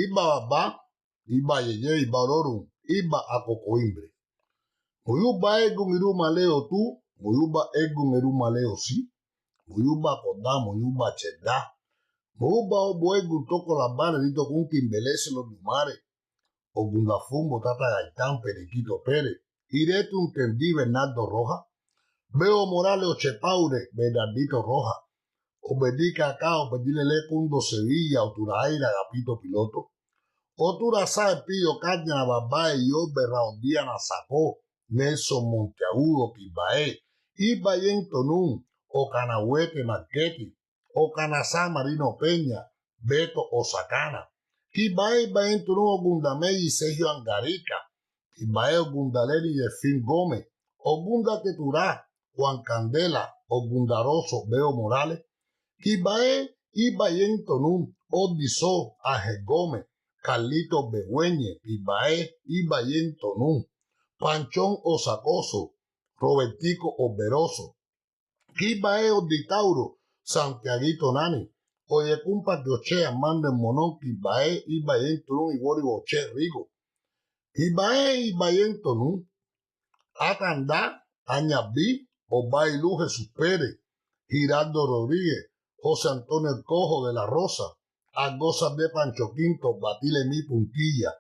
iba babá, iba yeye, iba ororun, iba akokoimbre. Muyuba egun irumaleo tú, muyuba egun irumaleo sí, muyuba kodá, muyuba chedá, muyuba obo egun toco las balas, dito con quimbelece los lumares, ogundafumbo, tata gaitán, periquito pérez, iretu entendí Bernardo Roja, veo Morales Ochepaure, Bernardito Roja, obedí Cacao, obedí Lele Cundo Sevilla, Oturaira, Gapito Piloto, Otura Sae, Pío Cárdenas, Babá, y yo, Berraondiana, Sacó, Nelson Monteagudo, Pibaé, Ibayen Tonún, Ocanahuete Marqueti, Ocanazá Marino Peña, Beto Osacana, Pibaé, Ibayen Tonún, Ogundamey y Sergio Angarica, Pibaé, Ogundaleri y Efín Gómez, Ogunda Teturá, Juan Candela, Ogundaroso, Beo Morales, Pibaé, Ibayen Tonún, Odisó, Ángel Gómez, Carlitos Begüeñe, Pibaé, Ibayen Tonún, Panchón Osacoso, Robertico Oberoso, Kibae Oditauro, Santiaguito Nani, Oyecumpa de Ochea, Mando en Monón, Kibae, Ibayen Tonún, Ibori Boche Rigo, Kibae, Ibayen Tonún, Acandá, Añabí, Obailu Jesús Pérez, Giraldo Rodríguez, José Antonio El Cojo de la Rosa, Agosas de Pancho Quinto, Batile Mi Puntilla,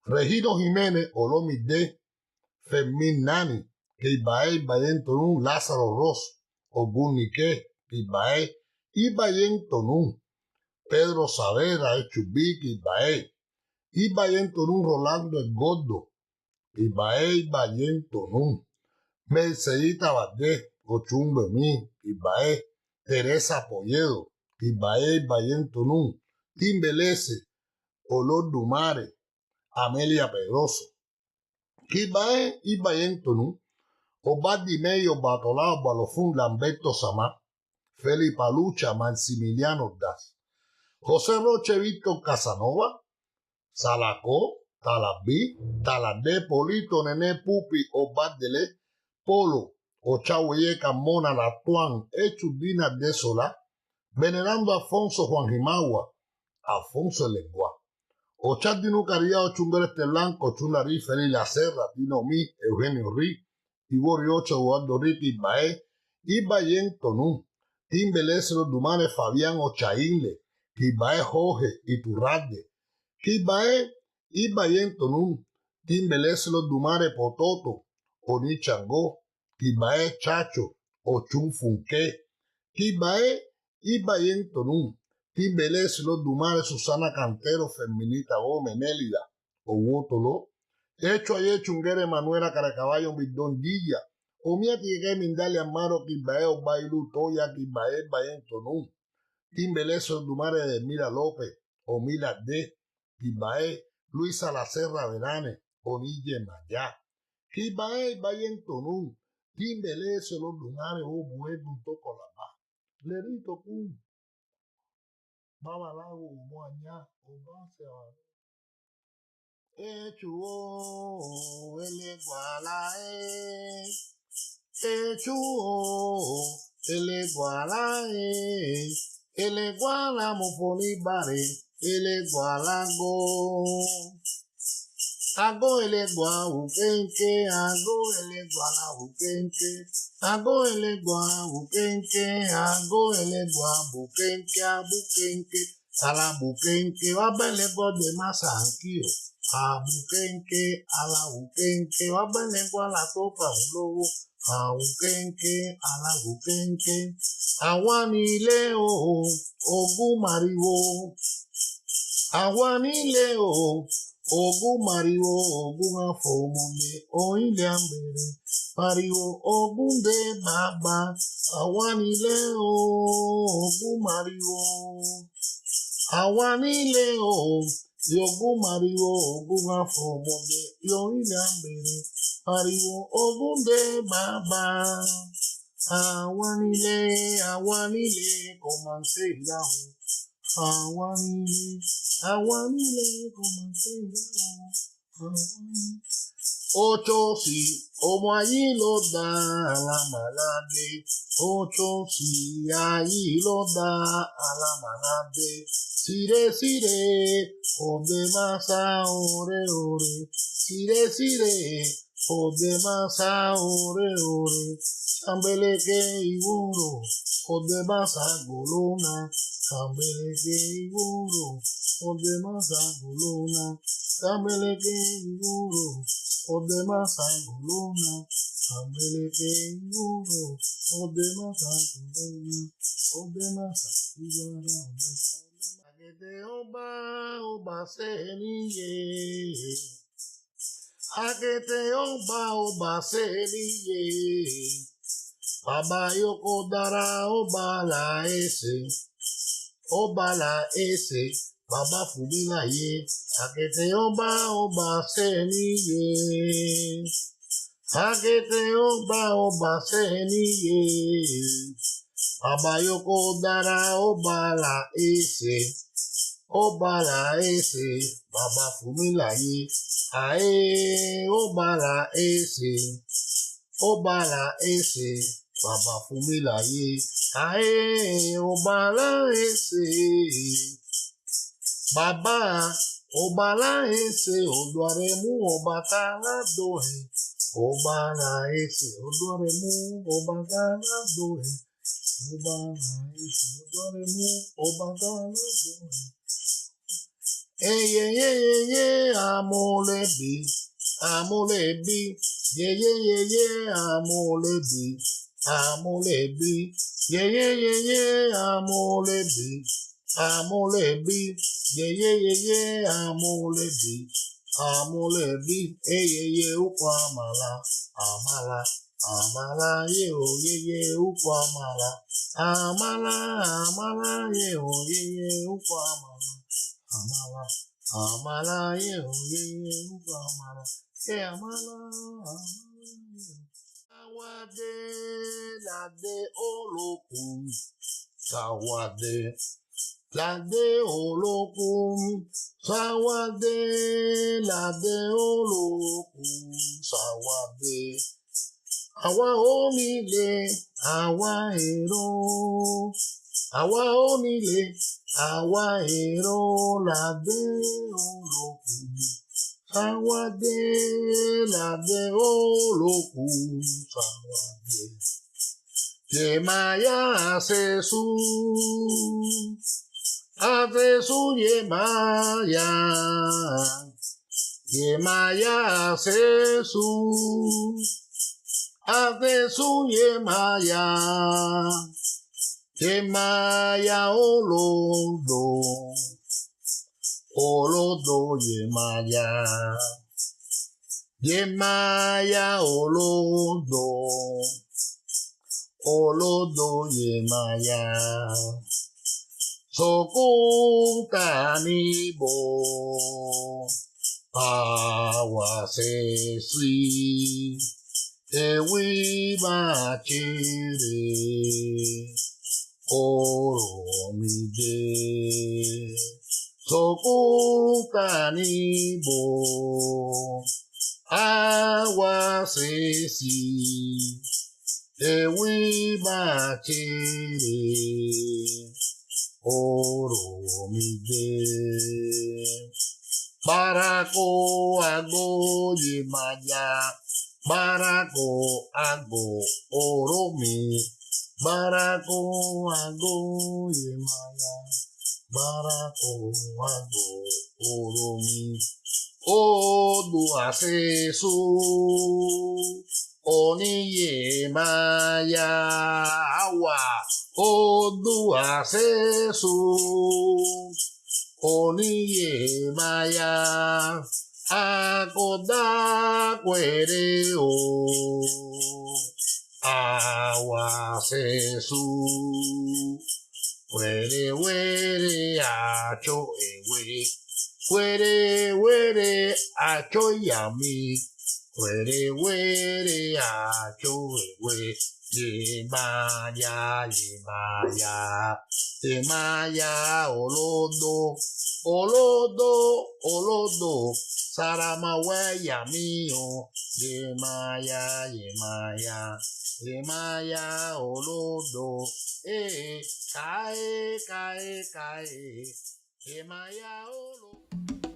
Regino Jiménez, Olomi D, Fermín Nani, Kibae, Ibayen Tonún, Lázaro Ross, Ogun Nique, Kibae, Ibayen Tonún, Pedro Saavedra, Echubí, Kibae, Ibayen Tonún, Rolando El Gordo, Kibae, Ibayen Tonún, Mercedita Valdés, Ochun Bemí, Kibae, Teresa Polledo, Kibae, Ibayen Tonún, Timbelese, Olor Dumare, Amelia Pedroso, Kibae, Ibayen Tonún, Obadi Meyo, Batolao, Balofún, Lamberto Samá, Felipe Alucha, Maximiliano Das, José Roche, Víctor Casanova, Salacó, Talabí, Taladé, Polito, Nené, Pupi, Obadele, Polo, Ochahueyeca, Mona, Latuán, Echudina de Solá, Venerando Afonso, Juan Jimagua, Alfonso el Lenguá, Ochardino Caría, Ochunguereste Blanco, Chularí, Feliz La Serra, Tino Mí, Eugenio Rí, Ibori Ocho, Eduardo Ricky, Ibaé, Ibayen Tonún, Timbelese Los Dumanes, Fabián Ochaínle, Ibaé Jorge, Iturralde, Kibae, Ibayen Tonún, Timbelese Los Dumares, Pototo, Oni Chango, Kibae Chacho, Ochun Funke, Kibae, Ibayen Tonún, Timbelese Los Dumares, Susana Cantero, Ferminita Gómez, Nélida, Owotolo, Hecho Ayer Chunguere, Manuela Caracaballo, Bidón Guilla, Omia Tigue Mindale Amaro, Kibae, Obailu Toya, Kibae, Ibayen Tonún, Timbelese Los Dumares de Mira López, Omila D, Kibae, Luisa La Serra Verane, Oni Yemaya, Kibae, Ibayen Tonún, Timbelese Los Lunares, Obue, Toco La Paz, Lerito Kun, Babalago, Moañá, Obase, Echuo, Elegualae, Echuo, Elegualae, Eleguala Mopolibare, Elegualago. Ago elegua ukenke, ago elegua la ukenke, ago elegua ukenke, ago elegua bukenke, a bukenke, a la bukenke, va belegua de masankio, a bukenke, a la bukenke, va belegua la topa un lobo, a bukenke, a la bukenke, awani leo, ogu mariwo, awani leo, Ogun mariwo, ogun afomole, oile ambere, mariwo, ogun de baba, awanile o, ogun mariwo, awanile o, yogun mariwo, ogun afomole, oile ambere, mariwo, ogun de baba, awanile, komanse yahoo. Awanile, como Ocho si, como allí lo da la malade. Ocho si, allí lo da a la malade. Sire, sire, ode masa, ore, ore. Sire, sire, ode masa, ore, ore. Chambeleke iburo, ode masa golona. Chambeleke iburo, ode masa golona. Chambeleke iburo. Odema sangulona, Ameleke Yuro, Odema sangulona, Odema sanguara, Agete oba seniye, Agete oba seniye, Baba yoko dara oba la ese, Baba fubila ye, Agete oba seniye. Agete oba seniye. Baba yoko dara oba la ese. Baba fumila ye. Ae oba la ese. Baba fumila ye. Ae oba la ese. Baba obala ese oduaremu obatala dohe. Obala ese oduaremu obatala dohe. Obala ese oduaremu obatala dohe. Ye amolebi, ye amolebi, ye amolebi, ye amolebi, ye ukwa amala, ye ukwa amala, ye ukwa amala, ye ukwa amala, Sawade lade olokun, sawade. Lade olokun, sawade, lade olokun, sawade. Àwa onílé, àwa èrò. Àwa onílé, àwa èrò, lade olokun. Sawade, lade olokun, sawade. Yemaya sesu. Adesu Yemaya, Yemaya sesu, Adesu Yemaya, Yemaya olodo Yemaya, Yemaya olodo Yemaya. Sokung kanibo awasesi ewi machire oromide. Sokung kanibo awasesi ewi machire oromide. Barako ago Yemaya, barako ago oromi. Barako ago Yemaya, barako ago oromi. Odu asesu oni Yemaya awa. Odu asesu oni Yemaya akoda kwereo awa sesu were acho ewe were acho yami Were were acho we Yemaya Yemaya Yemaya Olodo Olodo Olodo Saramaweya mio Yemaya Yemaya Yemaya Olodo Kae Kae Kae Yemaya Olodo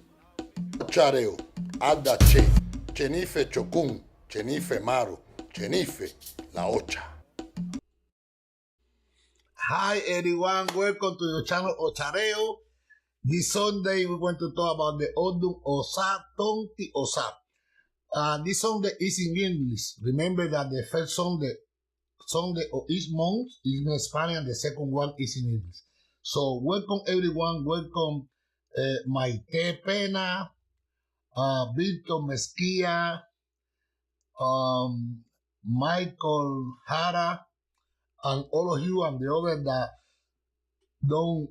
OCHAREO Adache Chenife Chokun Chenife Maru Chenife La Ocha. Hi everyone, welcome to your channel OCHAREO. This Sunday we're going to talk about the Odun Osa Tonti Osa. This Sunday is in English. Remember that the first Sunday of each month is in Spanish and the second one is in English. So welcome everyone, welcome Maite Pena, Victor Mesquia, Michael Hara, and all of you and the others that don't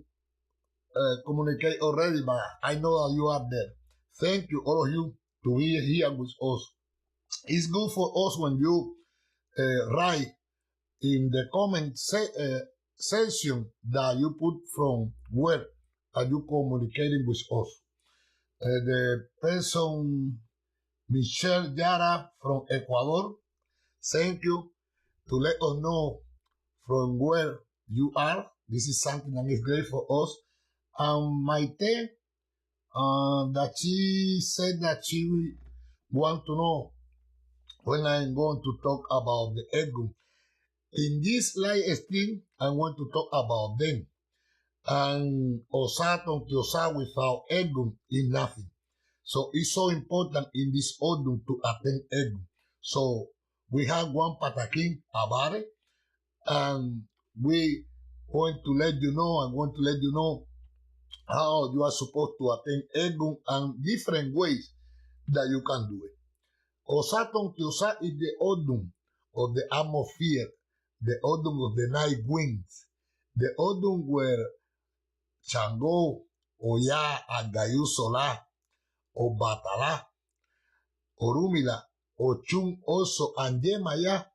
communicate already, but I know that you are there. Thank you, all of you, to be here with us. It's good for us when you write in the comment section that you put from where are you communicating with us. The person Michelle Yara from Ecuador, thank you to let us know from where you are. This is something that is great for us. Maite, that she said that she want to know when I'm going to talk about the EGUN. In this live stream, I want to talk about them. And Osa Tonti Osa without EGUN is nothing. So it's so important in this Odun to attend EGUN. So we have one patakin about it, and we want to let you know, I want to let you know how you are supposed to attend EGUN and different ways that you can do it. Osa Tonti Osa is the Odun of the atmosphere, the Odun of the night winds, the Odun where Chango, Oya, Agayu Sola, Obatala, Orumila, Ochun, Oso, and Yemaya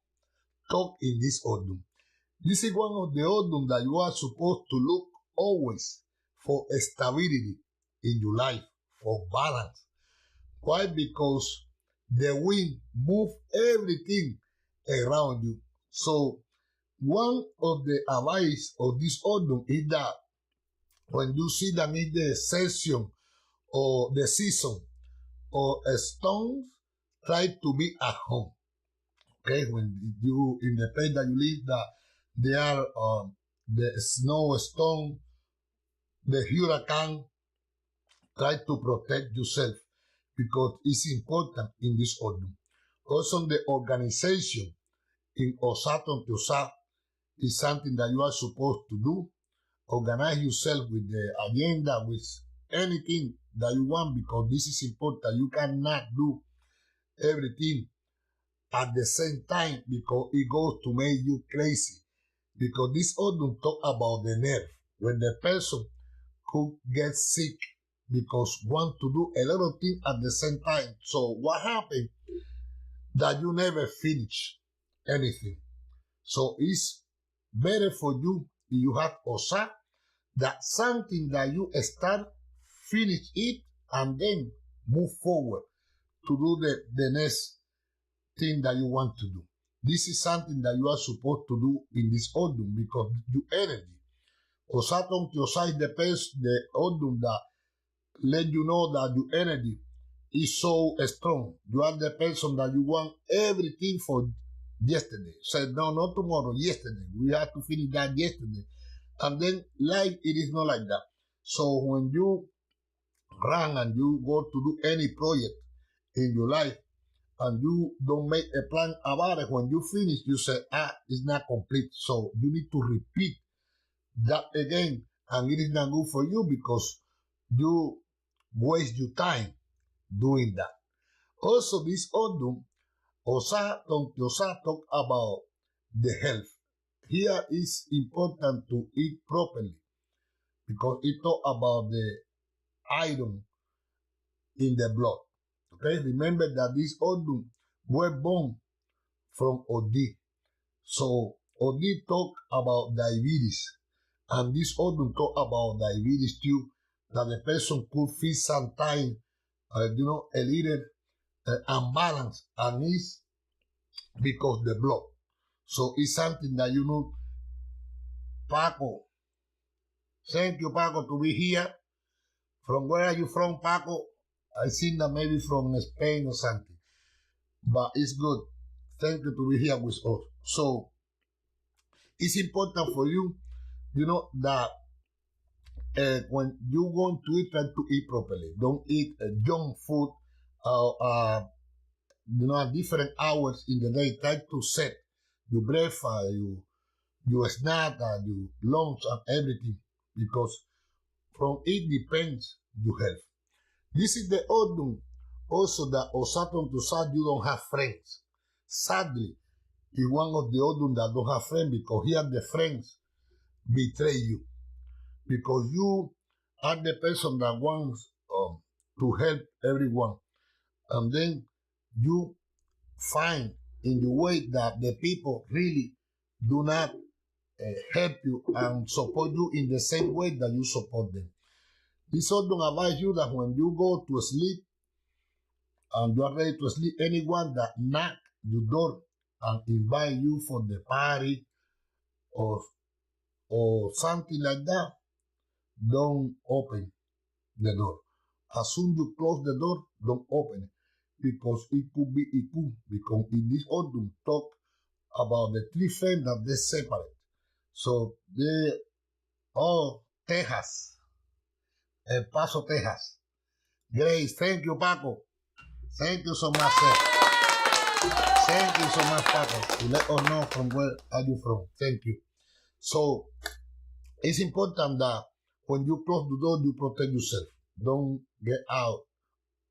talk in this Odun. This is one of the Odun that you are supposed to look always for stability in your life, for balance. Why? Because the wind moves everything around you. So one of the advice of this Odun is that when you see that in the session or the season or stones, try to be at home. Okay, when you in the place that you live, that there are the snowstorm, the hurricane, try to protect yourself because it's important in this order. Also, the organization in Osa Tonti Osa is something that you are supposed to do. Organize yourself with the agenda, with anything that you want, because this is important. You cannot do everything at the same time because it goes to make you crazy. Because this Odun talk about the nerve. When the person who gets sick because want to do a lot of things at the same time. So what happened? That you never finish anything. So it's better for you if you have Osa, that something that you start, finish it, and then move forward to do the next thing that you want to do. This is something that you are supposed to do in this Odun because your energy. Osa Tonti Osa is the Odun that let you know that your energy is so strong. You are the person that you want everything for yesterday. Say, no, not tomorrow, yesterday. We have to finish that yesterday. And then life, it is not like that. So when you run and you go to do any project in your life and you don't make a plan about it, when you finish, you say, it's not complete. So you need to repeat that again. And it is not good for you because you waste your time doing that. Also, this Odun, Osa Tonti Osa talk about the health. Here is important to eat properly because it talk about the iron in the blood. Okay, remember that this Odun were born from Odun. So Odun talk about diabetes, and this Odun talk about diabetes too, that the person could feel sometimes, a little unbalanced, and it's because the blood. So it's something that Paco. Thank you, Paco, to be here. From where are you from, Paco? I think that maybe from Spain or something. But it's good. Thank you to be here with us. So it's important for you, that when you want to eat, try to eat properly. Don't eat junk food, at different hours in the day. Try to set your breakfast, your snack, and your lunch, and everything, because from it depends your health. This is the Odun. Also, that Osa Tonti Osa, you don't have friends. Sadly, he's one of the Odun that don't have friends, because here the friends betray you. Because you are the person that wants to help everyone. And then you find in the way that the people really do not help you and support you in the same way that you support them. This Odun advise you that when you go to sleep, and you are ready to sleep, anyone that knock your door and invite you for the party or something like that, don't open the door. As soon as you close the door, don't open it, because it could be EGUN. Because in this Odun talk about the three friends that they separate. So they Texas, El Paso, Texas. Grace, thank you, Paco. Thank you so much, sir. Thank you so much, Paco, to let us know from where are you from. Thank you. So it's important that when you close the door, you protect yourself. Don't get out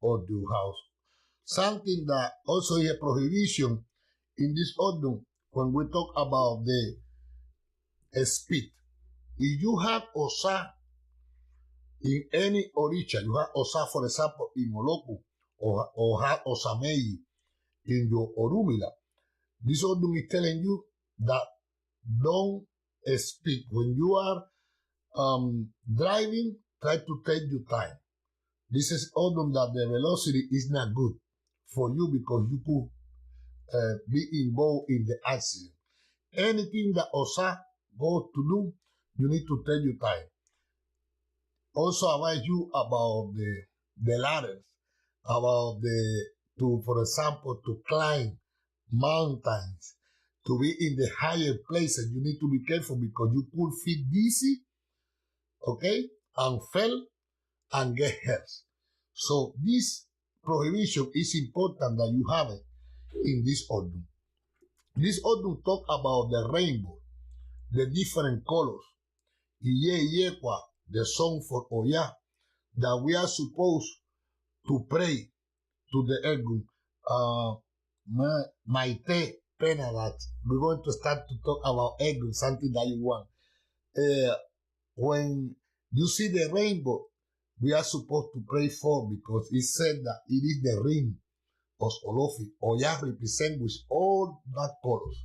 of your house. Something that also is a prohibition in this Odun, when we talk about the speed. If you have Osa in any Orisha, you have Osa, for example, in Moloku, or have Osameyi in your Orumila, this Odun is telling you that don't speed. When you are driving, try to take your time. This is Odun that the velocity is not good for you, because you could be involved in the accident. Anything that Osa goes to do, you need to take your time. Also advise you about the ladders, about for example, to climb mountains, to be in the higher places. You need to be careful, because you could feel dizzy, okay, and fell and get hurt. So this prohibition is important that you have it in this Odun. This Odun talk about the rainbow, the different colors, the song for Oya, that we are supposed to pray to the EGUN. Maite pena that we're going to start to talk about EGUN, something that you want. When you see the rainbow, we are supposed to pray for, because it said that it is the ring of Olofi. Oya represent with all that colors.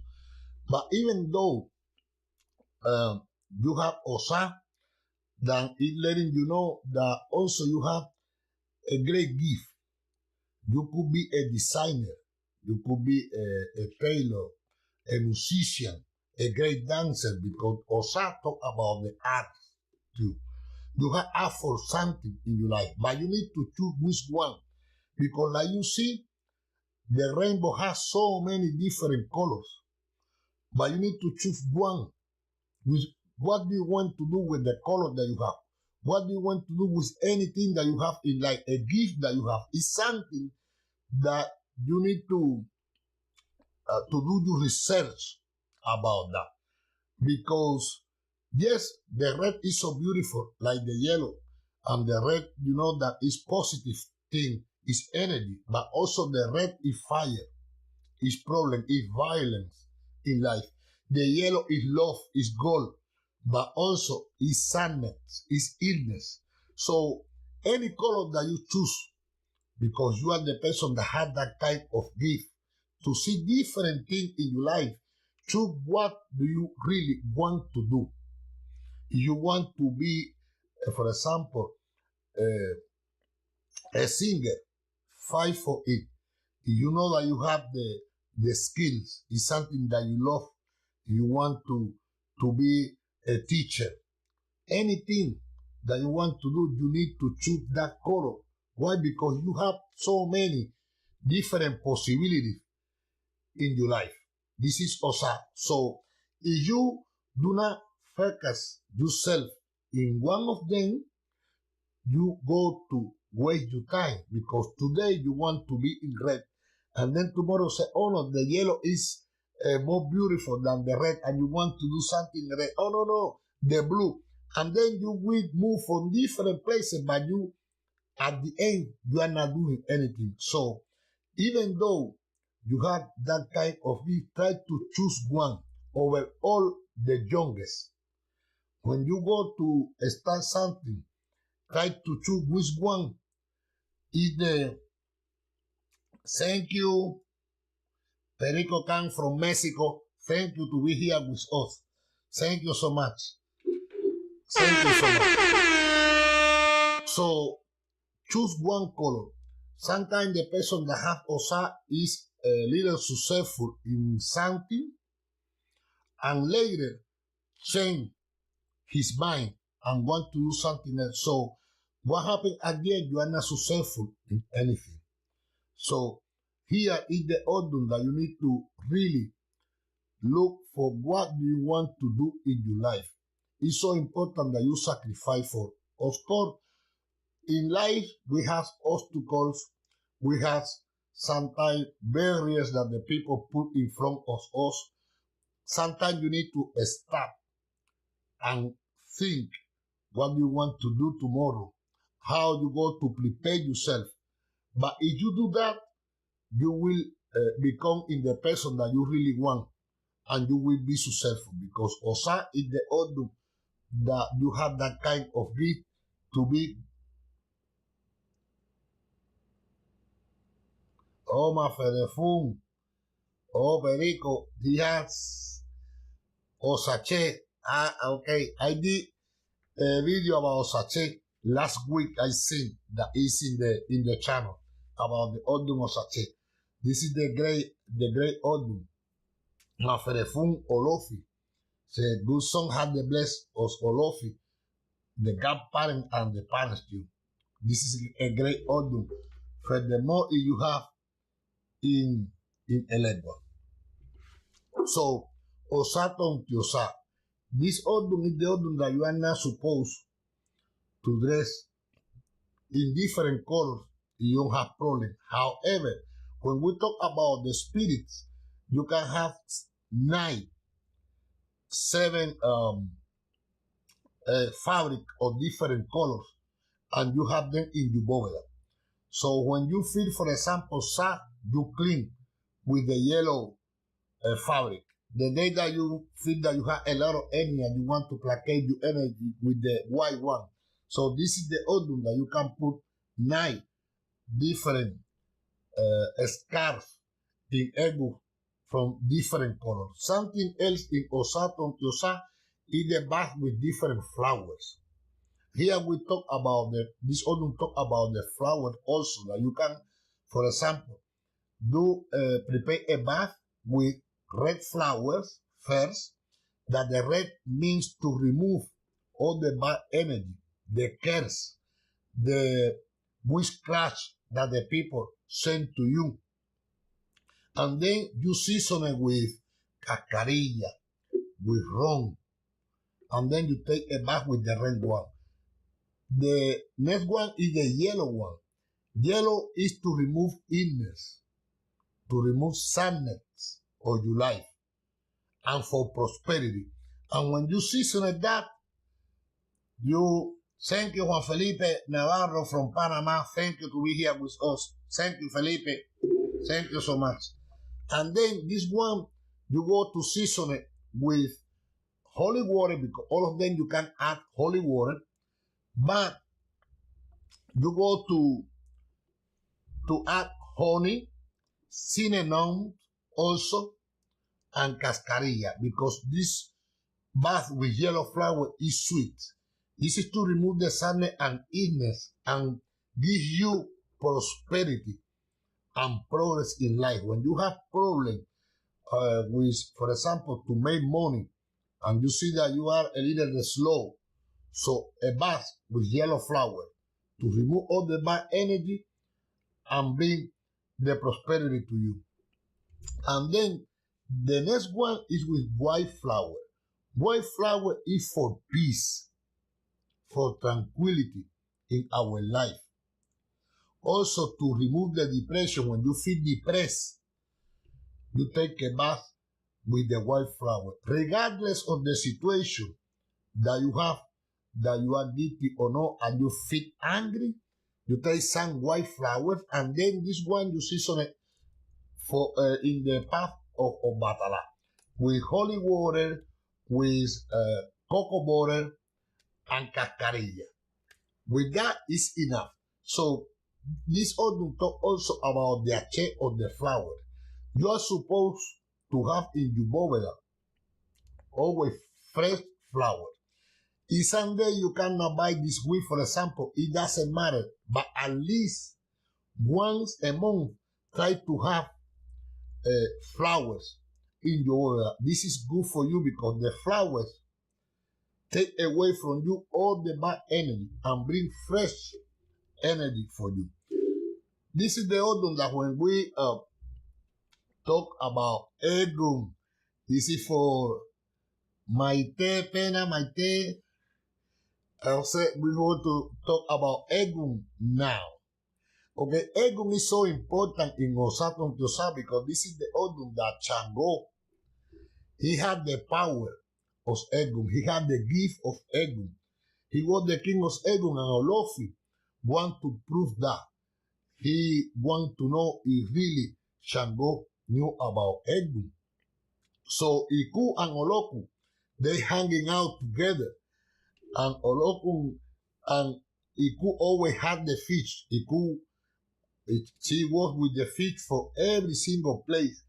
But even though you have Osa, then it letting you know that also you have a great gift. You could be a designer, you could be a tailor, a musician, a great dancer, because Osa talk about the arts too. You have art for something in your life, but you need to choose which one, because like you see, the rainbow has so many different colors, but you need to choose one. What do you want to do with the color that you have? What do you want to do with anything that you have in life? A gift that you have is something that you need to do your research about that. Because yes, the red is so beautiful, like the yellow, and the red, that is positive thing, is energy, but also the red is fire, is problem, is violence in life. The yellow is love, is gold, but also is sadness, is illness. So any color that you choose, because you are the person that had that type of gift, to see different things in your life. Choose what do you really want to do. If you want to be, for example, a singer, fight for it. If you know that you have the skills, it's something that you love, you want to be a teacher, anything that you want to do, you need to choose that color. Why? Because you have so many different possibilities in your life. This is Osa. So if you do not focus yourself in one of them, you go to waste your time, because today you want to be in red, and then tomorrow say, oh no, the yellow is more beautiful than the red, and you want to do something red. Oh no, the blue. And then you will move from different places, but you, at the end, you are not doing anything. So even though you have that kind of need, try to choose one over all the youngest. When you go to start something, try to choose which one is the. Thank you, Perico Khan from Mexico. Thank you to be here with us. Thank you so much. Thank you so much. So choose one color. Sometimes the person that have Osa is a little successful in something, and later change his mind and want to do something else. So what happened again? You are not successful in anything. So here is the Odun that you need to really look for. What do you want to do in your life? It's so important that you sacrifice for. Of course, in life we have obstacles, we have sometimes barriers that the people put in front of us. Sometimes you need to stop and think what you want to do tomorrow, how you go to prepare yourself. But if you do that, you will become in the person that you really want, and you will be successful, because Osa is the Odun that you have that kind of gift to be. Oh, Maferefun, oh, Perico, Diaz, Osache. Ah, okay. I did a video about Osache last week. I seen that is in the channel about the Odun Osache. This is the great Odun. Maferefun Olofi. The good son had the bless of Olofi, the godparent and the parents too. This is a great Odun. Furthermore, you have in Elegua. So, Osa Tonti Osa. This Odun is the Odun that you are not supposed to dress in different colors. You don't have problem. However, when we talk about the spirits, you can have 9, 7 fabric of different colors, and you have them in your boveda. So when you feel, for example, sad, you clean with the yellow fabric. The day that you feel that you have a lot of energy and you want to placate your energy with the white one. So this is the Odun that you can put 9 different scarves in EGUN from different colors. Something else in Osa Tonti Osa is the bath with different flowers. Here we talk about this Odun talk about the flowers also, that you can, for example, do prepare a bath with red flowers first, that the red means to remove all the bad energy, the curse, the witchcraft that the people send to you. And then you season it with cascarilla, with rum, and then you take a bath with the red one. The next one is the yellow one. Yellow is to remove illness, to remove sadness of your life, and for prosperity. And when you season that, you thank you, Juan Felipe Navarro from Panama. Thank you to be here with us. Thank you, Felipe. Thank you so much. And then this one, you go to season it with holy water, because all of them you can add holy water, but you go to add honey, cinnamon, also, and cascarilla, because this bath with yellow flower is sweet. This is to remove the sadness and illness and give you prosperity and progress in life. When you have problems with, for example, to make money, and you see that you are a little slow, so a bath with yellow flower to remove all the bad energy and bring the prosperity to you. And then the next one is with white flower. White flower is for peace, for tranquility in our life. Also to remove the depression. When you feel depressed, you take a bath with the white flower. Regardless of the situation that you have, that you are guilty or not, and you feel angry, you take some white flowers, and then this one you season it for in the path of Batala with holy water, with cocoa butter, and cascarilla. With that is enough. So this Odun talk also about the ache of the flower. You are supposed to have in your boveda always fresh flower. If someday you cannot buy this weed, for example, it doesn't matter. But at least once a month, try to have flowers in your boveda. This is good for you because the flowers take away from you all the bad energy and bring fresh energy for you. This is the Odun that when we talk about EGUN, this is for Maite, Pena, Maite. I'll say we want to talk about EGUN now. Okay, EGUN is so important in Osa Tonti Osa because this is the Odun that Chango, he had the power of EGUN. He had the gift of EGUN. He was the king of EGUN, and Olofi want to prove that. He want to know if really Chango knew about EGUN. So Iku and Oloku, they hanging out together. And Oloku and Iku always had the fish. Iku, she was with the fish for every single place.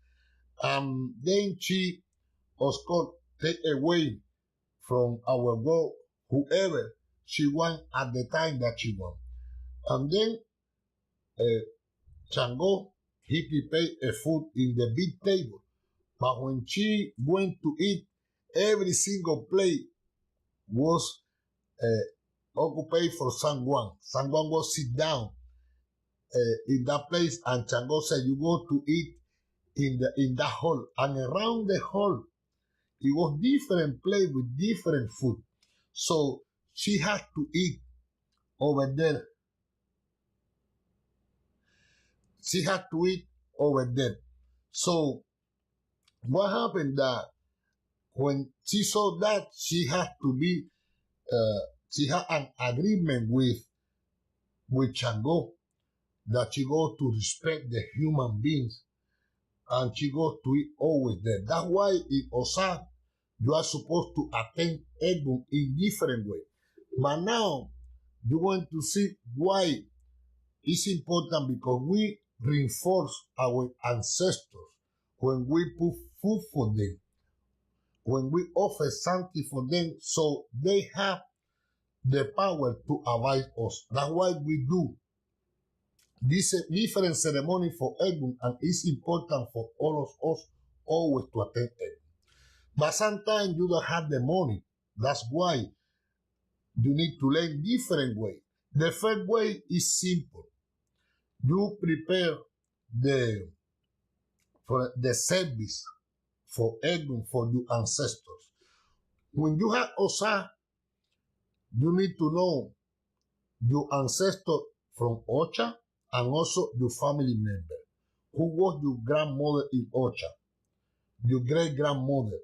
Then she, of course, take away from our world whoever she want at the time that she want. And then Chango, he prepared a food in the big table. But when she went to eat, every single plate was occupied for someone. Someone was sit down in that place, and Chango said, "You go to eat in that hall." And around the hall, it was different plate with different food. So she had to eat over there. She had to eat over there. So what happened that when she saw that she had to be, she had an agreement with Chango that she go to respect the human beings and she go to eat always there. That's why in Osa, you are supposed to attend EGUN in different way. But now, you want to see why it's important because we reinforce our ancestors when we put food for them, when we offer something for them, so they have the power to advise us. That's why we do this different ceremony for EGUN, and it's important for all of us always to attend EGUN. But sometimes you don't have the money. That's why you need to learn different way. The first way is simple. You prepare for the service for EGUN for your ancestors. When you have Osa, you need to know your ancestor from Ocha and also your family member. Who was your grandmother in Ocha? Your great grandmother.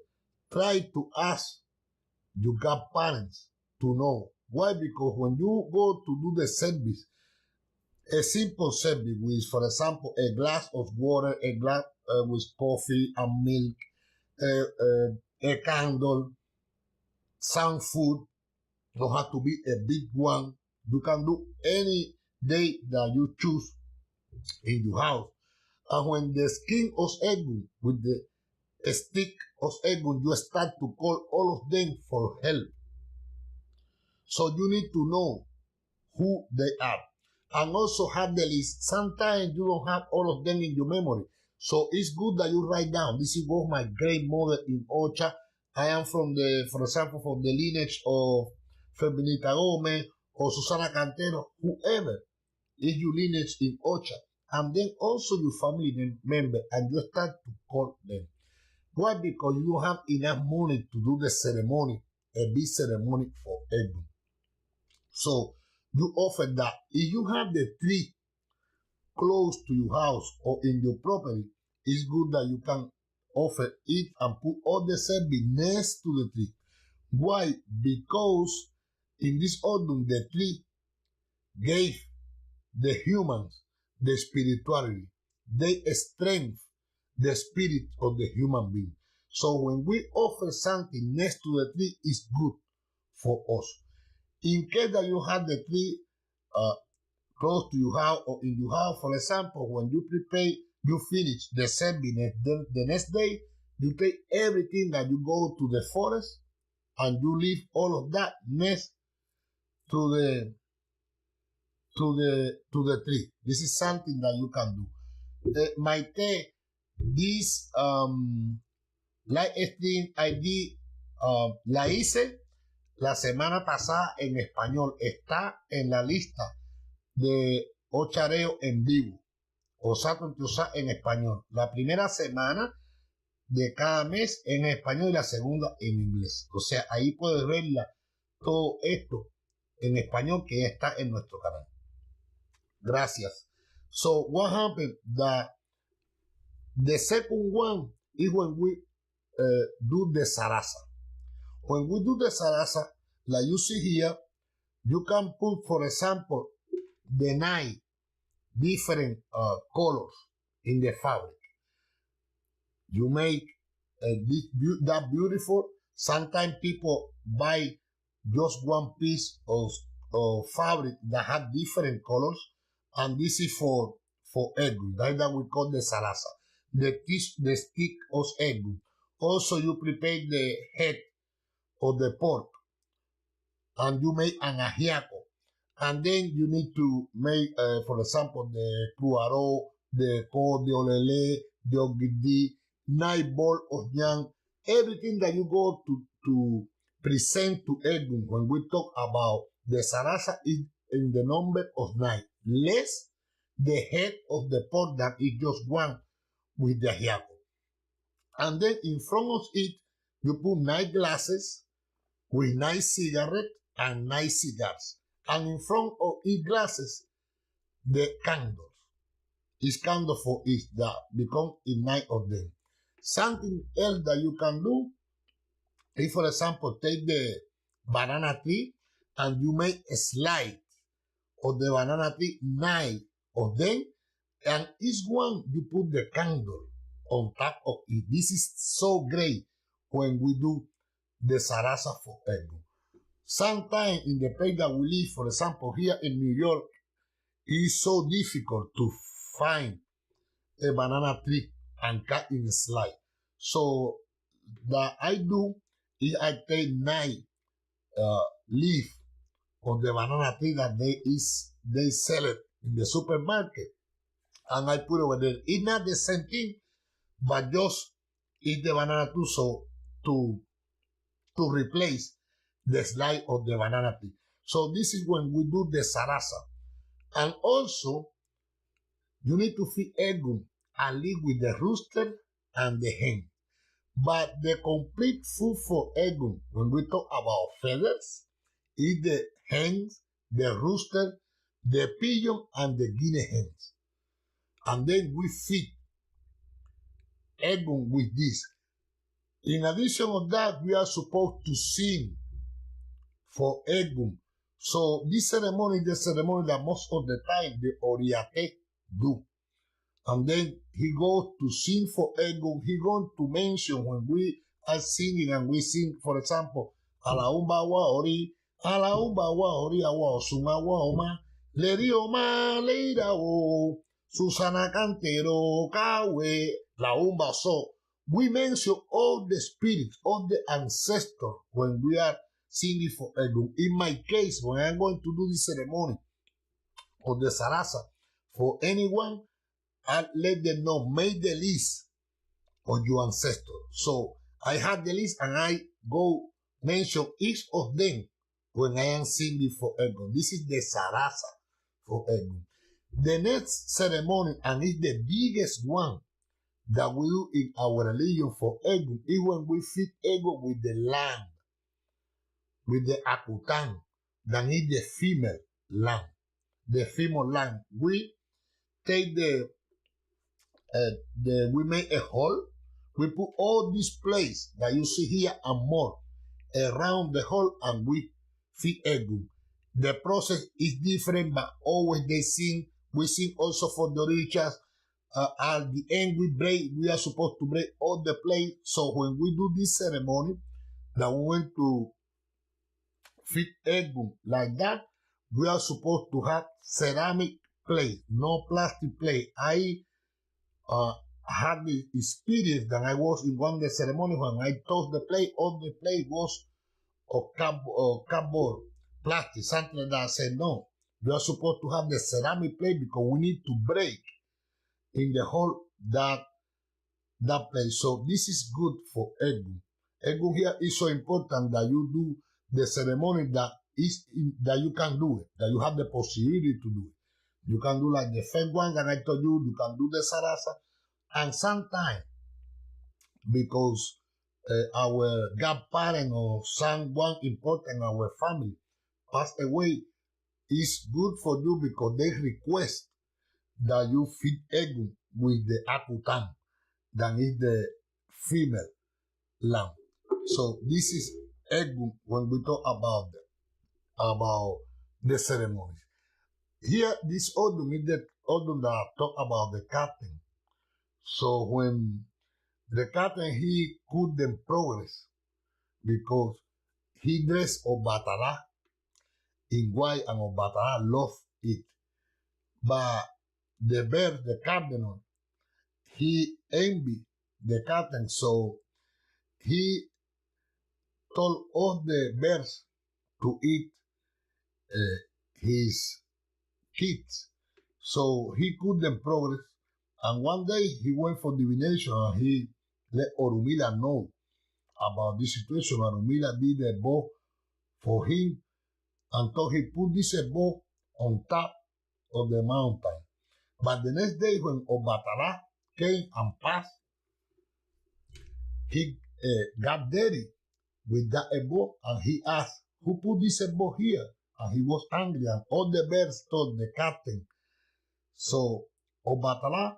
Try to ask your godparents to know. Why? Because when you go to do the service, a simple service with, for example, a glass of water, a glass with coffee and milk, a candle, some food, don't have to be a big one. You can do any day that you choose in your house. And when the skin of EGUN, with the stick of EGUN, you start to call all of them for help. So you need to know who they are. And also have the list. Sometimes you don't have all of them in your memory. So it's good that you write down. This is what my great mother in Ocha. I am from for example, from the lineage of Feminita Gomez or Susana Cantero, whoever is your lineage in Ocha. And then also your family member, and you start to call them. Why? Because you don't have enough money to do the ceremony, a big ceremony for EGUN. So you offer that. If you have the tree close to your house or in your property, it's good that you can offer it and put all the service next to the tree. Why? Because in this Odun, the tree gave the humans the spirituality. They strengthen the spirit of the human being. So when we offer something next to the tree, it's good for us. In case that you have the tree close to your house or in your house, for example, when you prepare, you finish the service, then the next day, you take everything that you go to the forest and you leave all of that next to the tree. This is something that you can do. Maite, this live stream ID la hice la semana pasada en español. Está en la lista de OCHAREO en vivo. Osa Tonti Osa en español. La primera semana de cada mes en español y la segunda en inglés. O sea, ahí puedes ver todo esto en español que ya está en nuestro canal. Gracias. So what happened? The second one is when we do the sarasa. When we do the sarasa, like you see here, you can put, for example, the 9 different colors in the fabric. You make that beautiful. Sometimes people buy just one piece of fabric that have different colors, and this is for EGUN. That we call the sarasa. The stick of EGUN. Also, you prepare the head of the pork, and you make an ajiaco. And then you need to make, for example, the puaro, the ko, the olele, the ogidi, 9 ball of yam, everything that you go to present to EGUN when we talk about the sarasa is in the number of 9, less the head of the pork that is just one with the ajiaco. And then in front of it, you put 9 glasses with 9 cigarettes and 9 cigars. And in front of each glasses, the candles. It's candle for each that become in 9 of them. Something else that you can do is, for example, take the banana tree and you make a slide of the banana tree, 9 of them, and each one you put the candle on top of it. This is so great when we do the sarasa for EGUN. Sometimes in the place that we live, for example, here in New York, it's so difficult to find a banana tree and cut in a slide. So that I do is I take 9 leaf of the banana tree that they sell it in the supermarket, and I put it over there. It's not the same thing, but just eat the banana too, so to replace the slide of the banana tree. So this is when we do the sarasa. And also, you need to feed EGUN and live with the rooster and the hen. But the complete food for EGUN, when we talk about feathers, is the hens, the rooster, the pigeon, and the guinea hens. And then we feed EGUN with this. In addition of that, we are supposed to sing for EGUN. So this ceremony is the ceremony that most of the time the Oriate do. And then he goes to sing for EGUN. He going to mention when we are singing and we sing, for example, Alaumba wa ori, Alaumba wa ori awa osuma wa oma, Leri oma leira o, Susana Cantero, Kawe, La Umba. So we mention all the spirits, all the ancestors when we are singing for Egun. In my case, when I'm going to do this ceremony of the Sarasa for anyone, I let them know, make the list of your ancestors. So I have the list and I go mention each of them when I am singing for Egun. This is the Sarasa for Egun. The next ceremony, and it's the biggest one that we do in our religion for Egun, is when we feed Egun with the lamb, with the akutan, that is the female lamb. The female lamb. We take we make a hole. We put all these plates that you see here and more around the hole, and we feed Egun. The process is different, but always they sing. We sing also for the rituals. At the end, we are supposed to break all the plates. So when we do this ceremony, that we want to feed Egun like that, we are supposed to have ceramic plate, no plastic plate. I had the experience that I was in one of the ceremony when I touched the plate, all the plate was of cardboard, plastic, something like that. I said, no, you are supposed to have the ceramic plate because we need to break in the whole that place. So this is good for Egun. Egun here is so important that you do the ceremony that you can do it, that you have the possibility to do it. You can do like the first one that I told you, you can do the Sarasa, and sometimes because our godparent or someone important in our family passed away, it's good for you because they request that you feed Egun with the akutan, that is the female lamb. So this is Egun when we talk about the ceremonies. Here, this Odun is the Odun that talk about the captain. So when the captain, he couldn't progress because he dressed Obatala in white and Obatala loved it. But the bear, the captain, he envied the captain, so he told all the bears to eat his kids. So he couldn't progress. And one day he went for divination and he let Orumila know about this situation. Orumila did a bow for him and thought he put this bow on top of the mountain. But the next day when Obatala came and passed, he got dirty with that bow and he asked, who put this bow here? And he was angry and all the bears told the captain. So Obatala,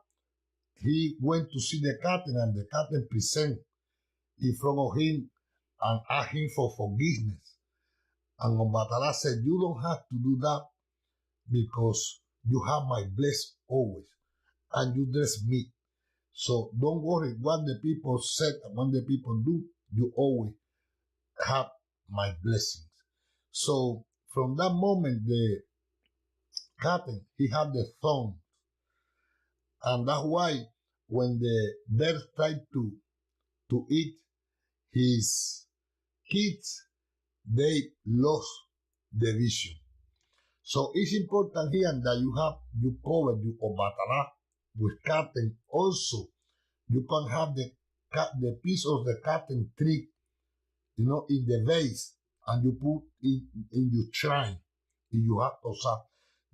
he went to see the captain and the captain present in front of him and asked him for forgiveness. And Obatala said, you don't have to do that because you have my bless always and you dress me. So don't worry what the people said and what the people do, you always have my blessings. So from that moment, the captain, he had the thorn. And that's why when the bear tried to eat his kids, they lost the vision. So it's important here that you cover your Obatala with cotton. Also, you can have the piece of the cotton tree, in the vase, and you put in your shrine, in your house.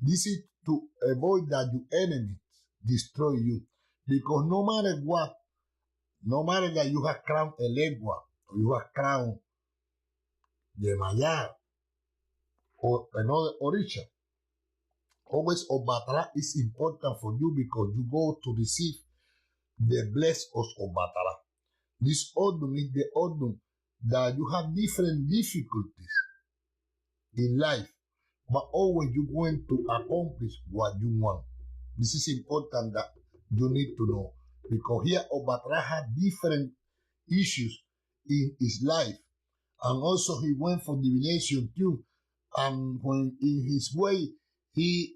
This is to avoid that your enemies destroy you. Because no matter what, no matter that you have crown Elegua, or you have crown Yemaya, or another Orisha, always Obatala is important for you because you go to receive the bless of Obatala. This Odun is the Odun that you have different difficulties in life, but always you're going to accomplish what you want. This is important that you need to know because here Obatala had different issues in his life, and also he went for divination too. And when in his way he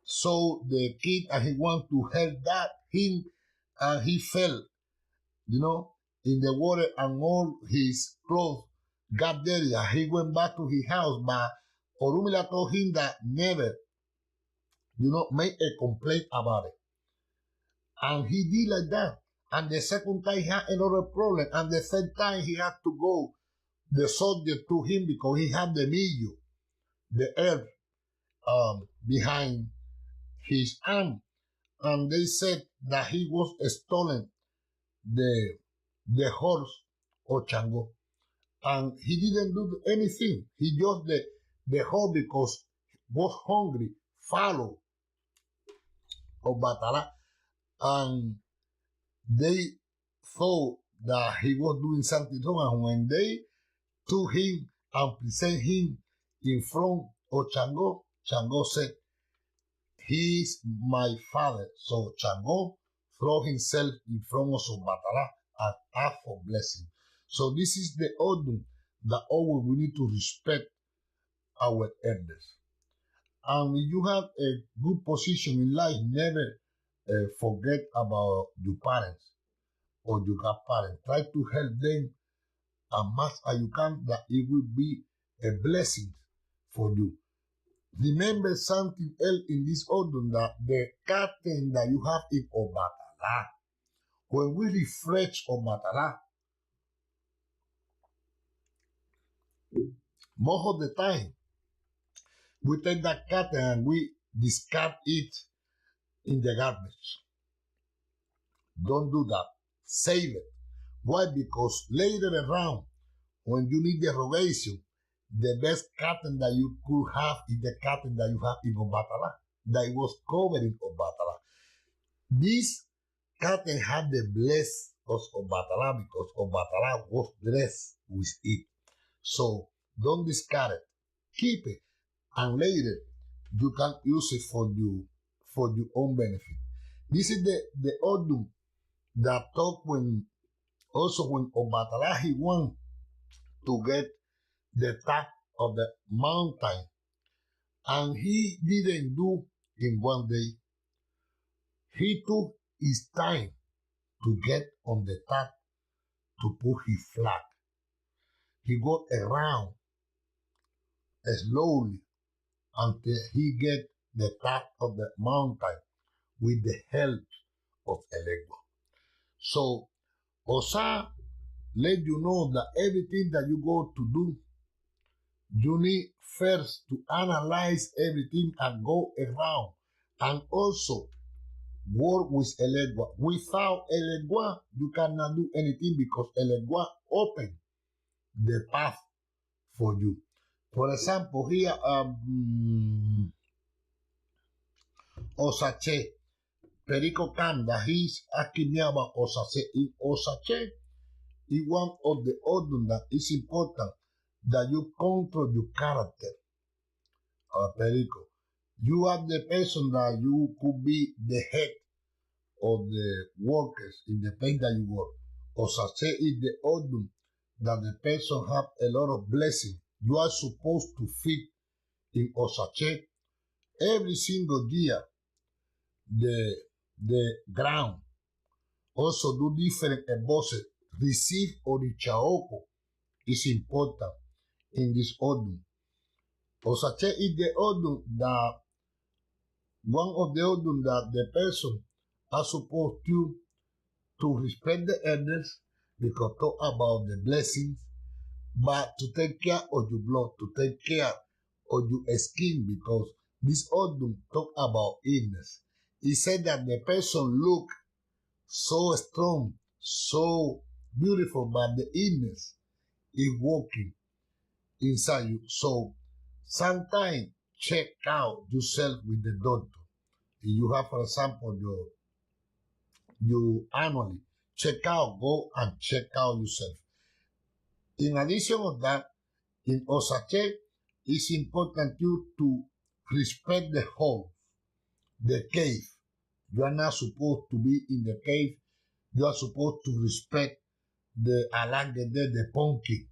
So the kid and he want to help that him and he fell, in the water and all his clothes got dirty. And he went back to his house, but Orumila told him that never, make a complaint about it. And he did like that. And the second time he had another problem. And the third time he had to go the soldier to him because he had the mildew, the earth behind his arm. And they said that he was stolen the horse or Chango. And he didn't do anything. He just the horse because was hungry, follow of Batala. And they thought that he was doing something wrong. And when they took him and present him in front of Chango, Chango said, "He is my father." So Chango threw himself in front of Batala and asked for blessing. So this is the Odun that always we need to respect our elders. And if you have a good position in life, never forget about your parents or your grandparents. Try to help them as much as you can, that it will be a blessing for you. Remember something else in this Odun, that the curtain that you have in Obatala, when we refresh Obatala, most of the time, we take that curtain and we discard it in the garbage. Don't do that. Save it. Why? Because later around, when you need derogation, the best curtain that you could have is the curtain that you have in Obatala, that was covered in Obatala. This curtain had the bless of Obatala because Obatala was blessed with it. So don't discard it. Keep it. And later, you can use it for your own benefit. This is the Odun that talk when Obatala he want to get the top of the mountain, and he didn't do in one day. He took his time to get on the top to put his flag. He got around slowly until he get the top of the mountain with the help of Elegua. So Osa let you know that everything that you go to do, you need first to analyze everything and go around, and also work with Elegua. Without Elegua, you cannot do anything because Elegua open the path for you. For example, here, Osache, Perico Kanda, he's asking me about Osache. In Osache is one of the Odun that is important that you control your character. Perico, you are the person that you could be the head of the workers in the place that you work. Osache is the Odun that the person have a lot of blessing. You are supposed to feed in Osache every single year the ground. Also do different bosses. Receive Orichaoko is important in this Odun. Osache is the Odun that one of the Odun that the person are supposed to respect the elders because talk about the blessings, but to take care of your blood, to take care of your skin, because this Odun talk about illness. He said that the person look so strong, so beautiful, but the illness is walking inside you. So sometimes check out yourself with the doctor. If you have, for example, you annually check out, go and check out yourself. In addition of that, in Osache, it's important you to respect the hole, the cave. You are not supposed to be in the cave. You are supposed to respect the alagede, the pumpkin.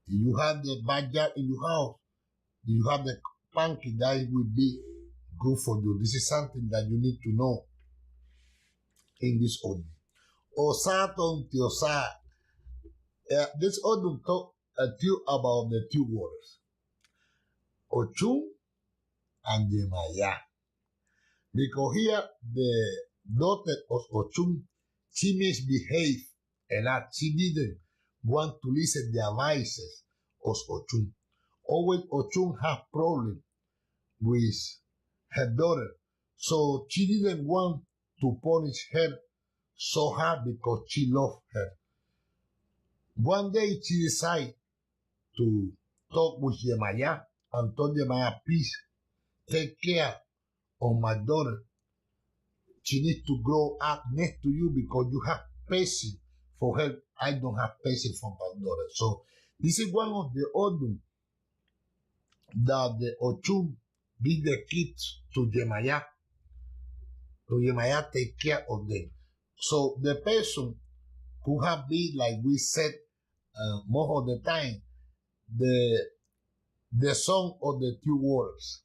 You have the backyard in your house. You have the pumpkin that will be good for you. This is something that you need to know in this Odun. Osa Tonti Osa. This Odun talk to you about the two waters, Ochun and Yemaya. Because here the daughter of Ochun, she misbehaved a lot. She didn't want to listen to the advices of Ochun. Always Ochun had problem with her daughter. So she didn't want to punish her so hard because she loved her. One day she decided to talk with Yemaya and told Yemaya, please take care of my daughter. She needs to grow up next to you because you have patience for her. I don't have patience for my daughter. So this is one of the Odun that the Ochun give the kids to Yemaya. To Yemaya take care of them. So the person who have been, like we said, most of the time, the son of the two waters.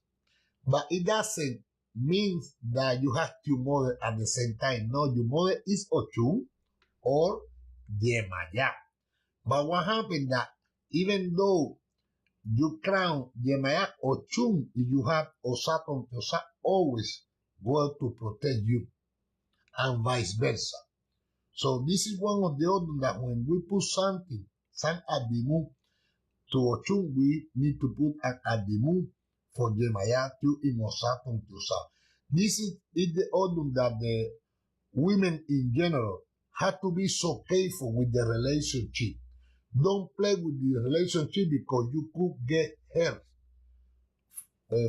But it doesn't mean that you have two mothers at the same time. No, your mother is Ochun or Yemaya. But what happened that even though you crown Yemaya Ochun, you have Osa Tonti Osa always going to protect you and vice versa. So this is one of the Odun that when we put something, some adimu to Ochun, we need to put an adimu for Yemaya to in Osa Tonti Osa. This is the Odun that the women in general have to be so careful with the relationship. Don't play with the relationship because you could get hurt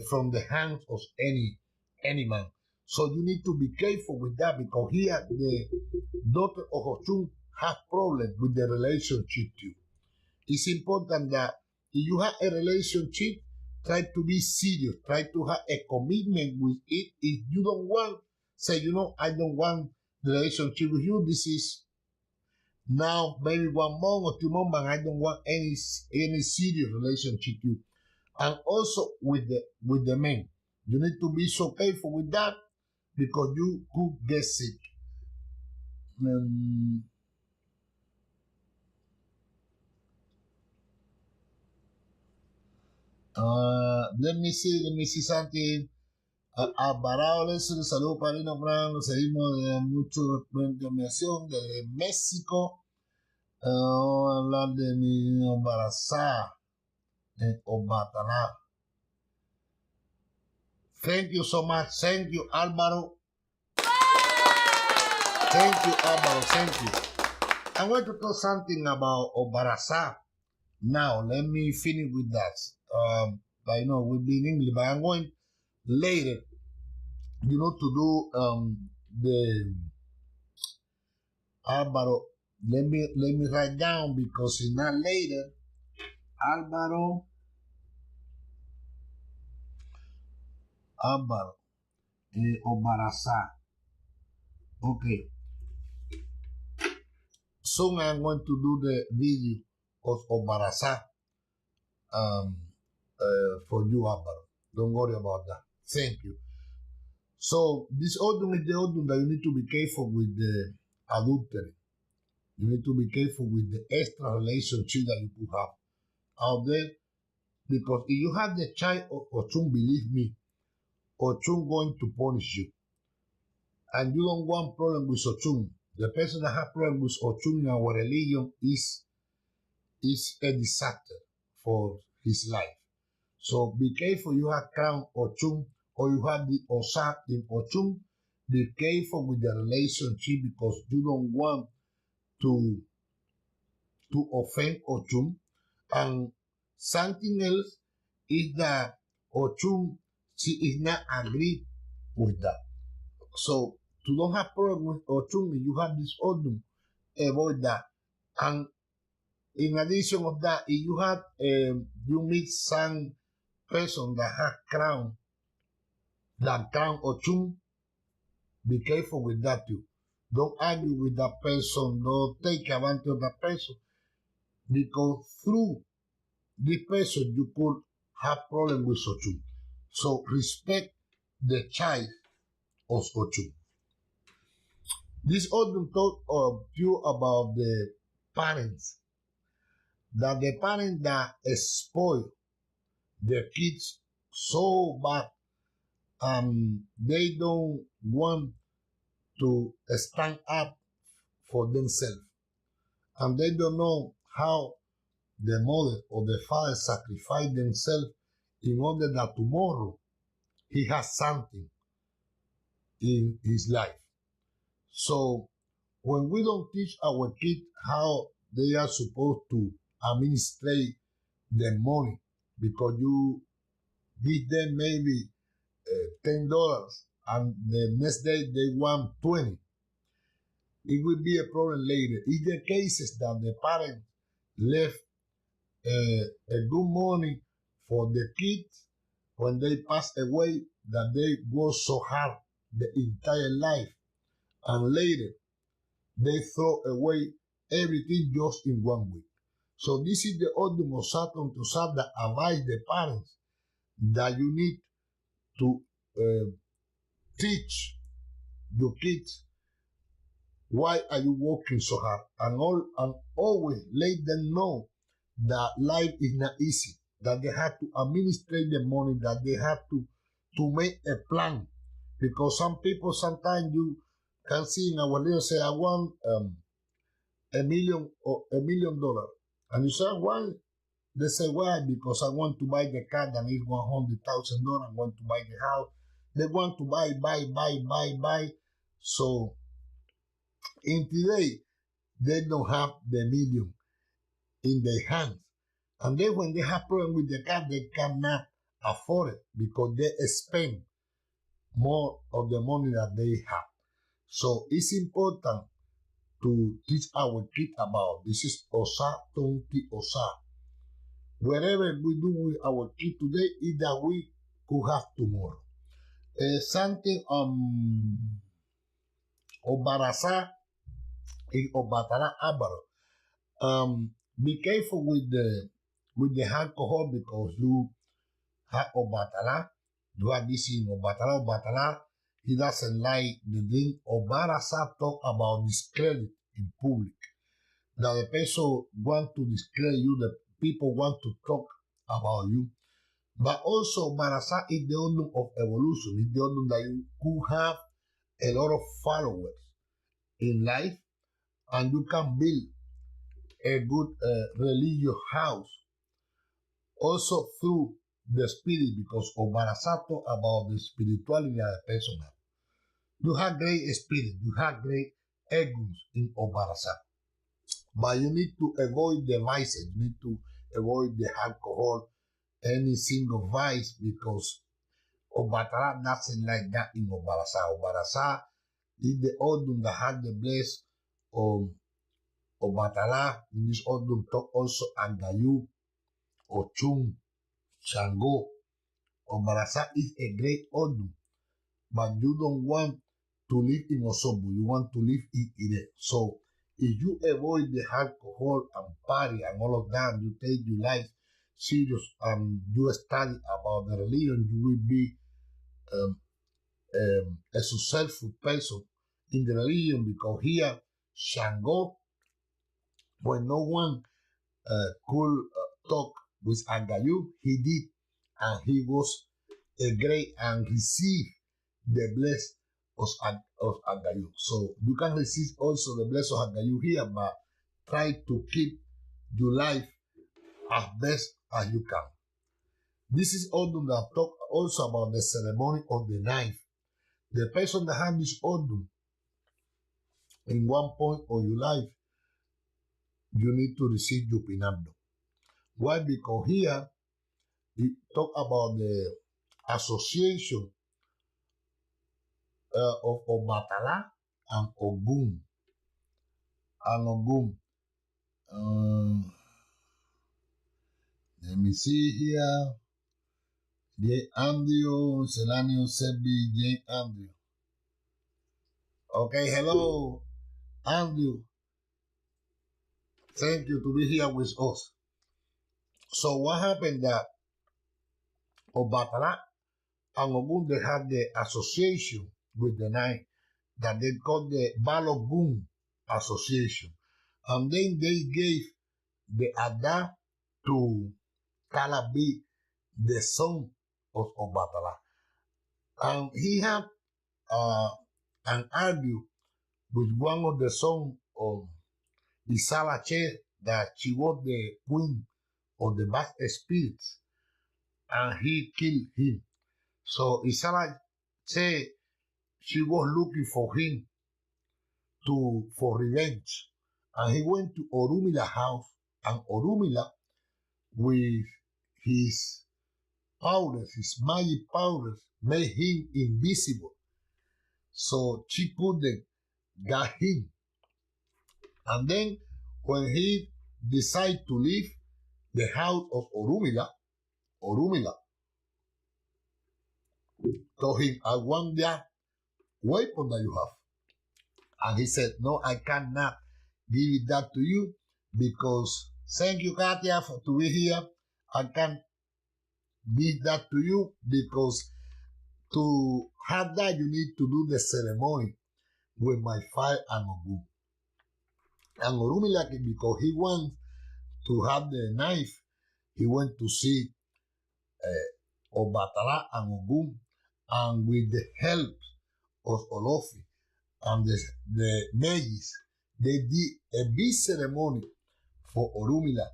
from the hands of any man. So you need to be careful with that because here the daughter of Ochun has problems with the relationship too. It's important that if you have a relationship, try to be serious. Try to have a commitment with it. If you don't want, say, I don't want the relationship with you. This is now maybe 1 month or 2 months, but I don't want any serious relationship with you. And also with the men, you need to be so careful with that because you could get sick. Let me see something. Alvarado, les un saludo para Lino Brown, lo seguimos de mucho información desde México. Vamos a hablar de mi embarazada en Obatana. Thank you so much. Thank you, Álvaro. Thank you, Álvaro. Thank you. I want to talk something about Obarasa. Now, let me finish with that. I know we've been in English, but I'm going later, to do the Álvaro. Let me write down because it's not later. Álvaro, Obarasa. Okay. Soon I'm going to do the video of Obarasa for you, Álvaro. Don't worry about that. Thank you. So this Odun is the Odun that you need to be careful with the adultery. You need to be careful with the extra relationship that you could have out there. Because if you have the child of Ochun, believe me, Ochun going to punish you. And you don't want problem with Ochun. The person that has problem with Ochun in our religion is a disaster for his life. So be careful. You have crown Ochun or you have the Osa in Ochun. Be careful with the relationship because you don't want to offend Ochun. And something else is that Ochun, she is not agree with that. So to don't have problem with Ochun, if you have this Odun, avoid that. And in addition of that, if you have you meet some person that has crown Ochun, be careful with that too. Don't argue with that person. Don't take advantage of that person. Because through this person, you could have problem with Ochun. So respect the child of Ochun. This Odun talk you about the parents, that the parents that spoil their kids so bad, they don't want to stand up for themselves, and they don't know how the mother or the father sacrifice themselves in order that tomorrow he has something in his life. So when we don't teach our kids how they are supposed to administrate the money, because you give them maybe $10 and the next day they want 20, it will be a problem later. In the cases that the parents left a good money for the kids when they pass away, that they work so hard the entire life, and later they throw away everything just in 1 week. So this is the Odun Osa Tonti Osa that advise the parents that you need to teach your kids why are you working so hard, and always let them know that life is not easy, that they have to administrate the money, that they have to make a plan, because some people sometimes you can see in our video say I want $1 million, and you say why? They say why? Because I want to buy the car that is $100,000. I want to buy the house. They want to buy. So in today they don't have the million in their hands, and then when they have problem with the car, they cannot afford it because they spend more of the money that they have. So it's important to teach our kids about this. Is Osa Tonti Osa. Whatever we do with our kid today is that we could have tomorrow. Something Obarasa in Obatara Abaro. Be careful with the alcohol, because you have Obatara. You have this in Obatara. Obatara, he doesn't like the thing. Obarasa talk about discredit in public. That the person want to discredit you, the people want to talk about you. But also, Barasa is the Odun of evolution. It's the Odun that you could have a lot of followers in life, and you can build a good religious house also through the spirit, because of Barasa talk about the spirituality that the person has. You have great spirit, you have great EGUNs in Obarasa, but you need to avoid the vices, you need to avoid the alcohol, any single vice, because Obatala doesn't like that in Obarasa. Obarasa is the Odun that had the bless of Obatala. In this Odun talk also Agayu, Ochun, Chango. Obarasa is a great Odun, but you don't want to live in Osobu. You want to live in Ire. So if you avoid the alcohol and party and all of that, you take your life serious and you study about the religion, you will be um, a successful person in the religion, because here Chango, when no one could talk with Agayu, he did, and he was a great and received the bless of Agayu. So you can receive also the bless of Agayu here, but try to keep your life as best as you can. This is Odun that talk also about the ceremony of the knife. The person that had this Odun in one point of your life, you need to receive your pinando. Why? Because here it talk about the association of Obatala and Ogun. And Ogun. Let me see here. J. Andrew, Selanio Sebi, J. Andrew. Okay, hello, Andrew. Thank you to be here with us. So what happened that Obatala and Ogun, they had the association with the knife that they called the Balogun Association. And then they gave the Ada to Calabi, the son of Obatala. And he had an argue with one of the sons of Isalache that she was the queen of the bad spirits, and he killed him. So Isalache, she was looking for him for revenge, and he went to Orumila's house, and Orumila, with his powers, his magic powers, made him invisible. So she couldn't get him. And then when he decided to leave the house of Orumila told him, I want that weapon that you have. And he said, no, I cannot give that to you because thank you, Katia, to be here. I can't give that to you because to have that, you need to do the ceremony with my fire and Ogun. And Orumila, because he wants to have the knife, he went to see Obatala and Ogun, and with the help of Olofi and the mages, they did a big ceremony for Orumila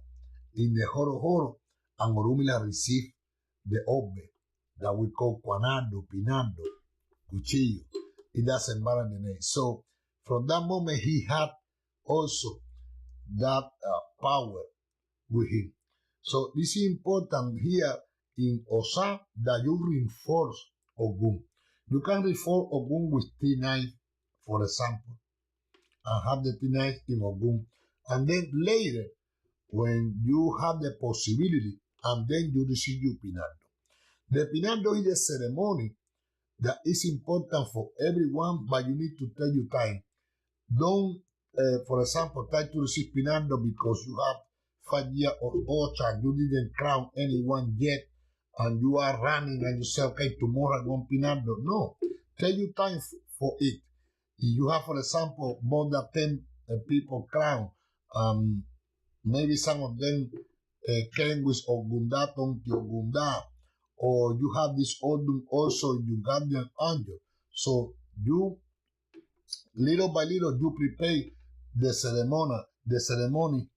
in the Horo Horo, and Orumila received the Obe that we call Quanado, Pinando, Cuchillo. It doesn't matter the name. So from that moment, he had also that power with him. So this is important here in Osa that you reinforce Ogun. You can reinforce Ogun with T9, for example, and have the T9 in Ogun. And then later, when you have the possibility, and then you receive your Pinando. The Pinando is a ceremony that is important for everyone, but you need to take your time. Don't, for example, try to receive Pinando because you have 5 years of Ocha, you didn't crown anyone yet, and you are running and you say, okay, tomorrow I'm going Pinando. No, take your time for it. If you have, for example, more than 10 people crown, maybe some of them came with Ogunda, Tonti Ogunda, or you have this Odun also in your guardian angel. So you, little by little, you prepare the ceremony.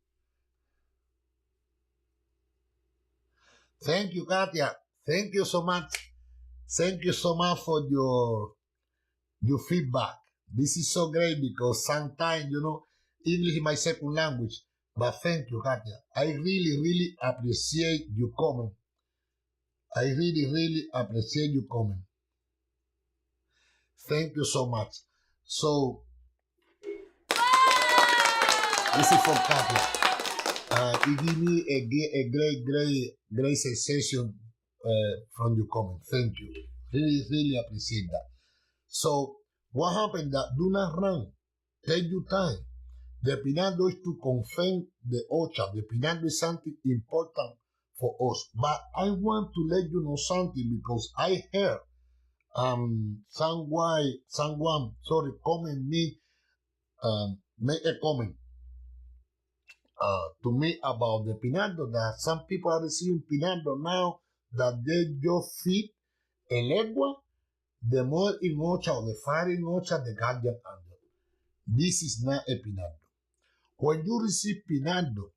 Thank you, Katia. Thank you so much. Thank you so much for your feedback. This is so great because sometimes, English is my second language. But thank you, Katia. I really, really appreciate you comment. I really, really appreciate you comment. Thank you so much. So, this is for Katia. It gives me a great sensation from your comment. Thank you. Really, really appreciate that. So, what happened that do not run? Take your time. The Pinando is to confirm the Ocha. The Pinando is something important for us. But I want to let you know something because I heard someone comment me, make a comment to me about the Pinando, that some people are receiving Pinando now that they just feed a legua, the more in Ocha or the fire in Ocha, the guardian angel. This is not a Pinando. When you receive Pinando,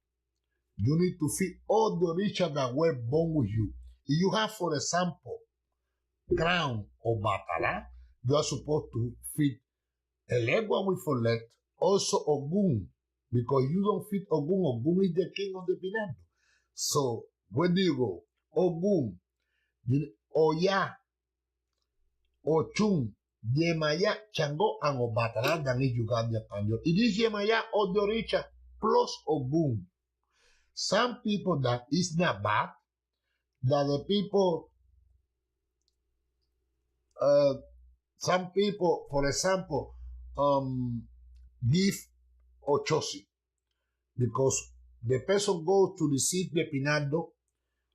you need to feed all the riches that were born with you. If you have, for example, crown or batala, you are supposed to feed a legua with a leg, also Ogun, because you don't feed Ogun. Ogun is the king of the Pinando. So, where do you go? Ogun, Oya, Ochun, Yemaya, Chango, and Obatala, that is Ugandan angel. It is Yemaya or the richer plus Ogun. Some people that is not bad, that the people, some people, for example, give Ochosi, because the person goes to receive the Pinando.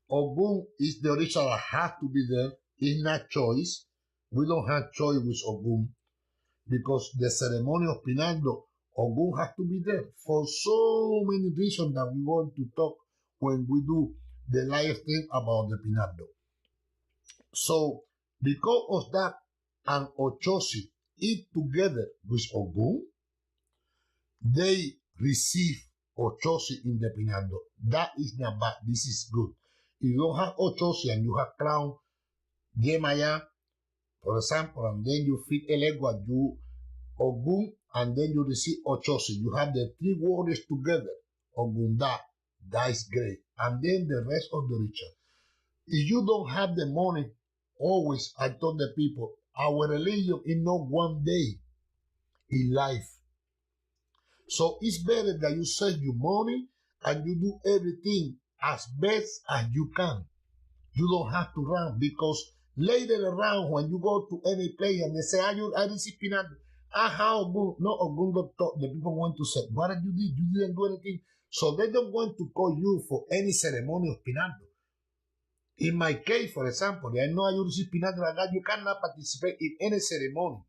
Ogun is the original that has to be there. It's not choice. We don't have choice with Ogun because the ceremony of Pinando, Ogun has to be there for so many reasons that we want to talk when we do the live stream about the Pinando. So, because of that, and Ochosi eat together with Ogun, they receive Ochosi in the Pinando. That is not bad. This is good. If you don't have Ochosi and you have crown Yemaya, for example, and then you feed Elegua, you Ogun, and then you receive Ochosi. You have the three warriors together. Ogunda, that is great. And then the rest of the ritual. If you don't have the money, always, I told the people, our religion is not one day in life. So it's better that you save your money and you do everything as best as you can. You don't have to run because later around when you go to any place and they say, I receive peanut. How good? No, the people want to say, what did you do? You didn't do anything. So they don't want to call you for any ceremony of pinado. In my case, for example, I know I receive pinado like that. You cannot participate in any ceremony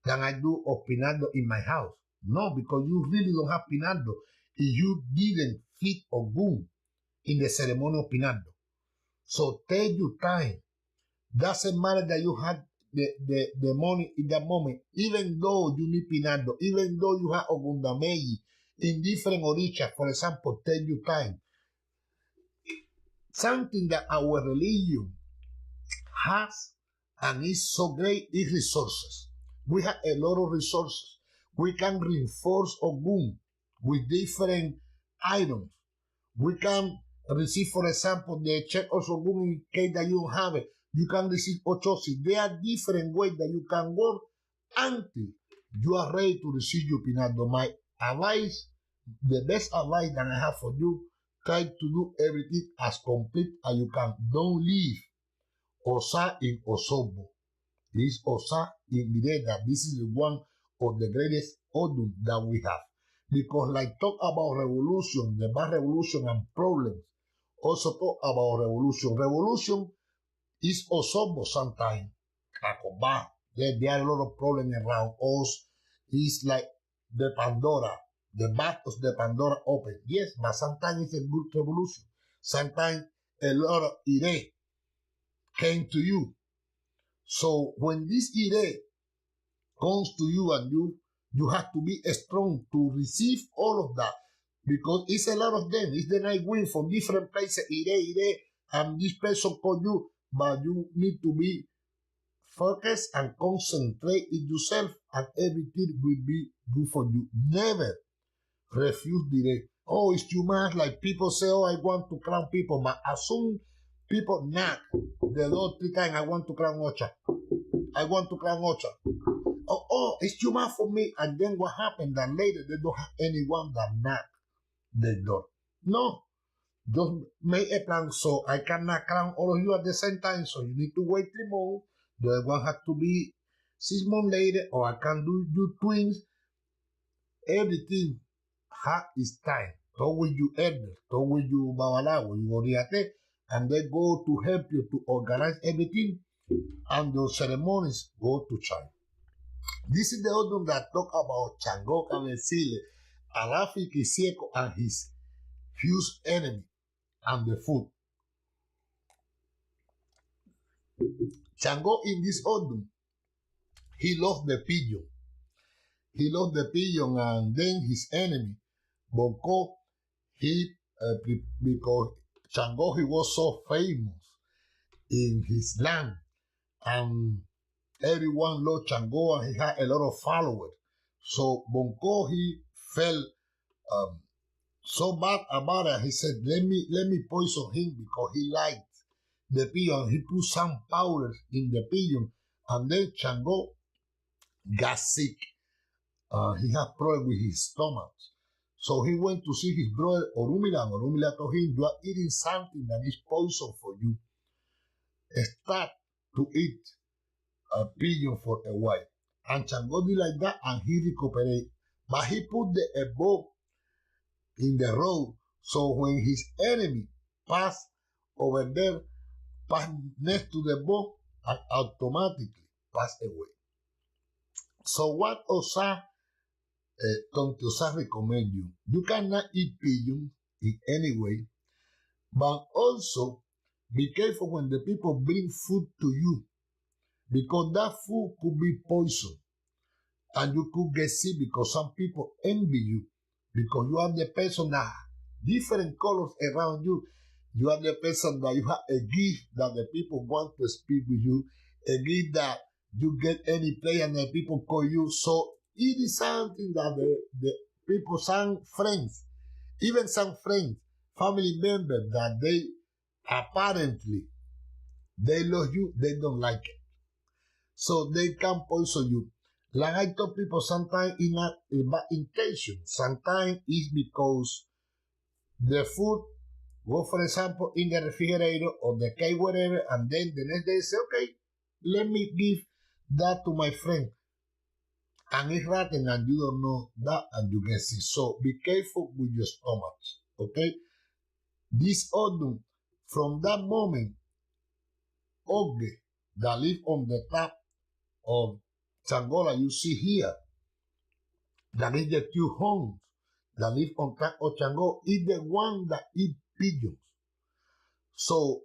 than I do of pinado in my house. No, because you really don't have pinado if you didn't feed Ogun in the ceremony of pinado. So take your time. Doesn't matter that you have the money in that moment, even though you need pinado, even though you have Ogundameyi in different orishas, for example, take your time. Something that our religion has and is so great is resources. We have a lot of resources. We can reinforce Ogun with different items. We can receive, for example, the check of Ogun in case that you don't have it. You can receive Ochosi. There are different ways that you can work until you are ready to receive your pinado. My advice, the best advice that I have for you, try to do everything as complete as you can. Don't leave Osa in Osobo. This Osa in Mireda. This is one of the greatest Odun that we have. Because like talk about revolution, the bad revolution and problems, also talk about revolution. Revolution is Osobo sometimes. Kakoba. There are a lot of problems around us. It's like the Pandora. The back of the Pandora open. Yes, but sometimes it's a good revolution. Sometimes a lot of ire came to you. So when this ire comes to you and you have to be strong to receive all of that because it's a lot of them. It's the night wind from different places, ire, and this person call you, but you need to be focused and concentrate in yourself and everything will be good for you. Never refuse ire. Oh, it's too much. Like people say, oh, I want to crown people, but as soon people knock the door 3 times, I want to crown Ocha. I want to crown Ocha. Oh, it's too much for me. And then what happened? That later they don't have anyone that knock the door. No, just make a plan so I cannot crown all of you at the same time. So you need to wait 3 months. The other one has to be 6 months later, or I can do you twins. Everything has its time. Talk with you elder, talk with you babalawo, you oriate, and they go to help you to organize everything, and the ceremonies go to China. This is the Odun that talk about Chango, Cabecile, Alafi, Kisieko, and his fierce enemy, and the food. Chango in this Odun, he lost the pigeon. He lost the pigeon, and then his enemy, Bonko, because Chango, he was so famous in his land, and everyone loved Chango, and he had a lot of followers. So Bonko, he felt so bad about it. He said, let me poison him because he liked the pigeon. He put some powder in the pigeon, and then Chango got sick. He had problems with his stomach. So he went to see his brother Orumila, and Orumila told him, you are eating something that is poison for you. Start to eat a pigeon for a while. And Chango did like that, and he recuperated. But he put the bow in the road, so when his enemy passed over there, passed next to the bow, and automatically pass away. So what Osa Tonti Osa recommend you? You cannot eat pigeon in any way, but also be careful when the people bring food to you, because that food could be poison and you could get sick because some people envy you because you have the person that different colors around you. You are the person that you have a gift that the people want to speak with you, a gift that you get any play and the people call you. So it is something that the people, some friends, even some friends, family members that they apparently they love you, they don't like it. So they can poison you. Like I tell people, sometimes it's not a bad intention. Sometimes it's because the food go, for example, in the refrigerator or the cake, whatever, and then the next day say, okay, let me give that to my friend. And it's rotten and you don't know that and you get sick. So be careful with your stomach, okay? This Odun, from that moment, Oge, that live on the top of Changola, you see here, that is the two homes that live on top of Chango, is the one that eat pigeons. So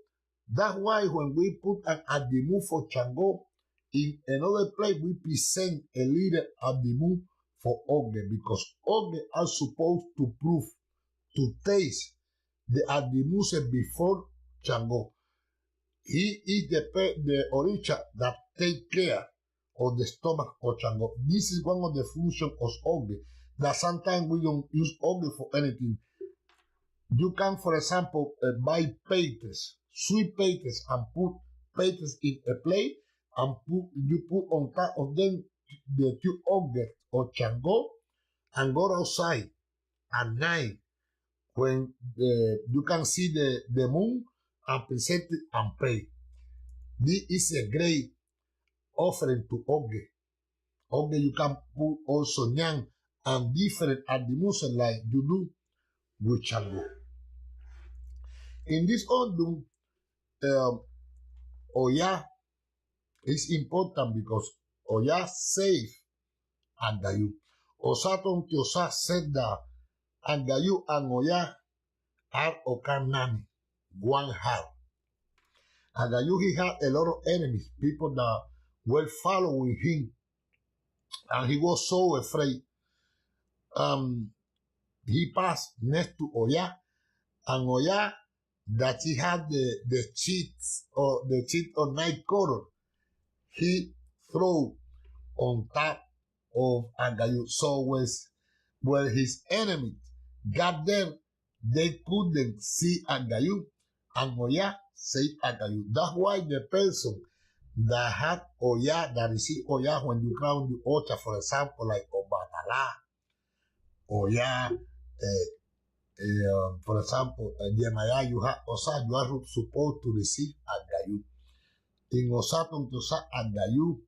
that's why when we put an adimu for Chango, in another place we present a little adimu for Oge, because Oge are supposed to prove, to taste the adimu before Chango. He is the oricha that take care of the stomach of Chango. This is one of the functions of Oge, that sometimes we don't use Oge for anything. You can, for example, buy peites, sweet peites, and put peites in a plate, and you put on top of them the two objects or Chango, and go outside at night when you can see the moon and present it and pray. This is a great offering to Oge. Oge, you can put also Nyang and different animals like you do with Chango. In this Odun, Oya is important because Oya save Agayu. Osa Tonti Osa said that Agayu and Oya are Okanami, one heart. Agayu, he had a lot of enemies, people that were following him, and he was so afraid. He passed next to Oya, and Oya, that he had the cheats or night color, he threw on top of Agayu. So when his enemies got there, they couldn't see Agayu, and Oya see Agayu. That's why the person that had Oya, that receive Oya when you crown the Ocha, for example, like Obatala, Oya, for example, Yemaya, you have Osa, you are supposed to receive Agayu. In Osa Tonti Osa, Agayu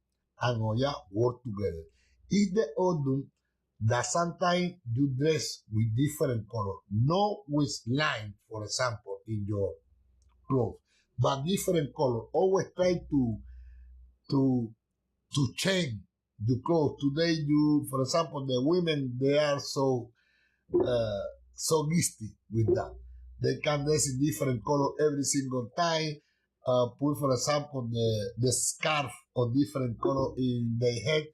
and Oya work together. It's the Odun that sometimes you dress with different color, not with line, for example, in your clothes, but different color. Always try to change the clothes. Today, you, for example, the women, they are so gisty with that. They can dress in different color every single time. Put, for example, the scarf of different color in their head.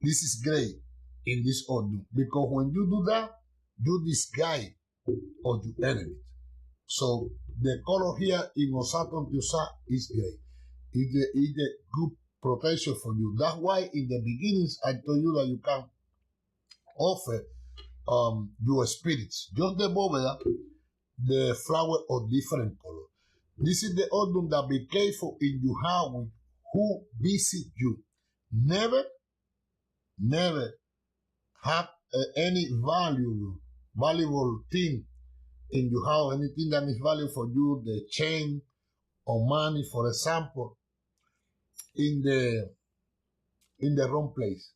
This is great in this Odun, because when you do that, you disguise of your enemy. So the color here in Osa Tonti Osa is great. It's a good protection for you. That's why in the beginnings I told you that you can offer your spirits, just the bóveda, the flower of different color. This is the Odun that be careful in your house who visit you. Never have any valuable thing in your house, anything that is valuable for you, the chain or money, for example, in the wrong place.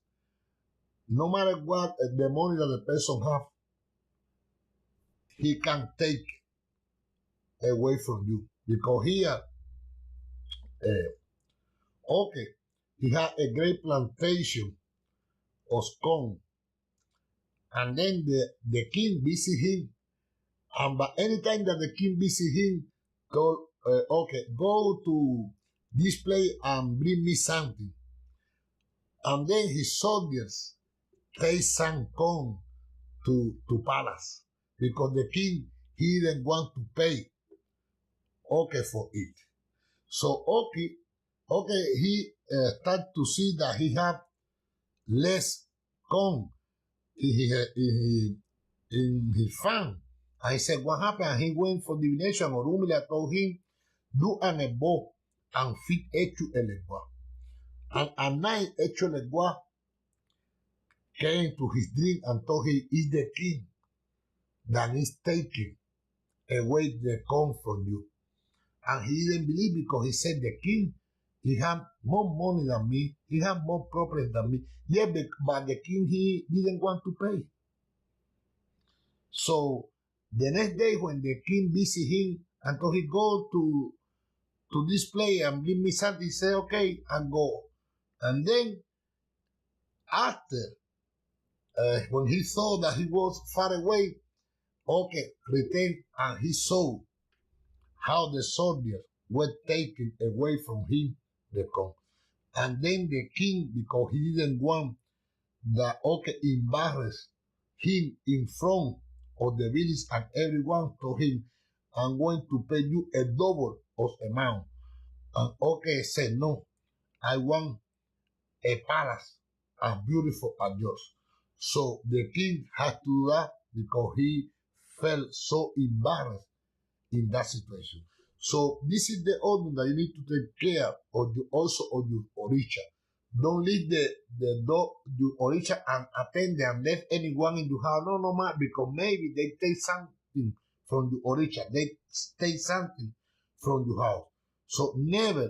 No matter what the money that the person have, he can take away from you. Because here, Okay, he had a great plantation of corn, and then the king visit him, and but anytime that the king visit him, told, okay, go to this place and bring me something, and then his soldiers take some corn to palace because the king he didn't want to pay okay for it. So okay, he start to see that he had less corn in his farm. I said, what happened? And he went for divination. Orumila told him, do an ebo and feed Echu elegua. And at night, Echu elegua came to his dream and told him, it's the king that is taking away the corn from you. And he didn't believe because he said, the king, he had more money than me. He had more property than me. Yeah, but the king, he didn't want to pay. So the next day when the king visit him and told he go to this place and bring me something, he said, okay, and go. And then after, when he saw that he was far away, okay, returned and he saw how the soldiers were taken away from him the corn. And then the king, because he didn't want that, okay, embarrass him in front of the village and everyone, told him, I'm going to pay you a double of amount. And okay said, no, I want a palace as beautiful as yours. So the king had to do that because he felt so embarrassed in that situation. So this is the Odun that you need to take care of you also of your Orisha. Don't leave your Orisha and attend and let anyone in your house. No, no, man, because maybe they take something from your Orisha. They take something from your house. So never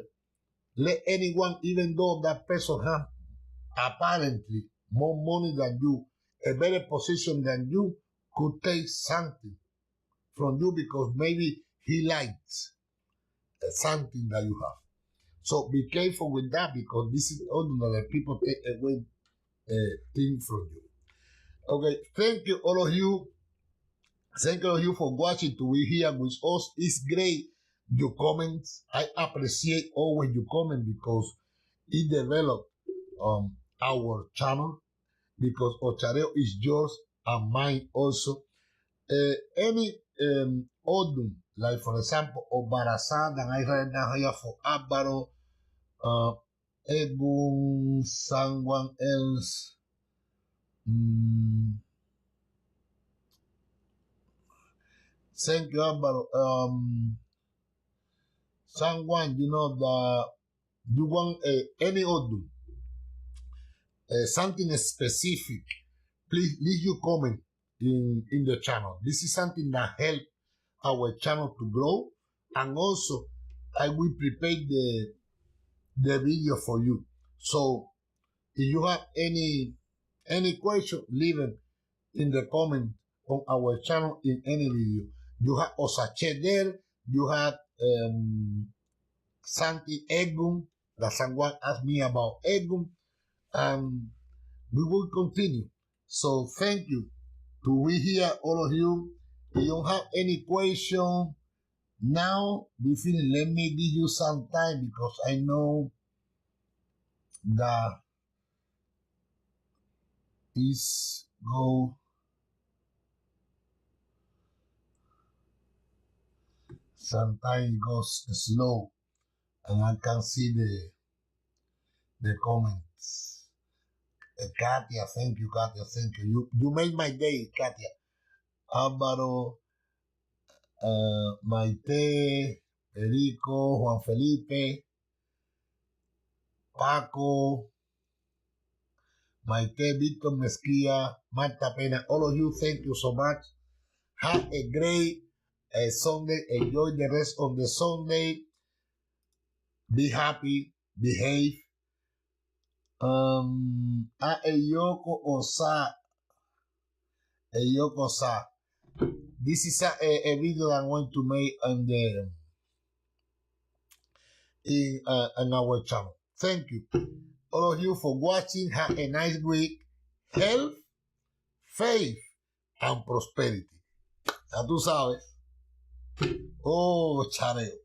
let anyone, even though that person has apparently more money than you, a better position than you, could take something from you because maybe he likes something that you have. So be careful with that because this is ordinary people take away things from you. Okay, thank you all of you. Thank all of you for watching to be here with us. It's great your comments. I appreciate always your comment because it developed our channel because OCHAREO is yours and mine also. Any Odun, like for example, Obarasa, that I read down here for Abaro, EGUN, someone else. Thank you, Abaro. Someone, you know, you want any Odun, something specific, please leave your comment in the channel. This is something that helps our channel to grow, and also I will prepare the video for you. So if you have any question, leave it in the comment on our channel in any video. You have Osache there, you have Santi Egun, that someone asked me about Egun, and we will continue. So thank you to be here, all of you. If you don't have any question now, we finish. Let me give you some time because I know that is go. Sometimes it goes slow, and I can see the comments. Katia, thank you, Katia, thank you. You made my day, Katia. Álvaro, Maite, Perico, Juan Felipe, Paco, Maite, Víctor Mezquia, Marta Pena, all of you, thank you so much. Have a great Sunday. Enjoy the rest of the Sunday. Be happy, behave. Eyoko Osa. Eyoko Osa. This is a video that I'm going to make on in our channel. Thank you. All of you for watching. Have a nice week. Health, faith, and prosperity. Ya tú sabes. Oh, chareo.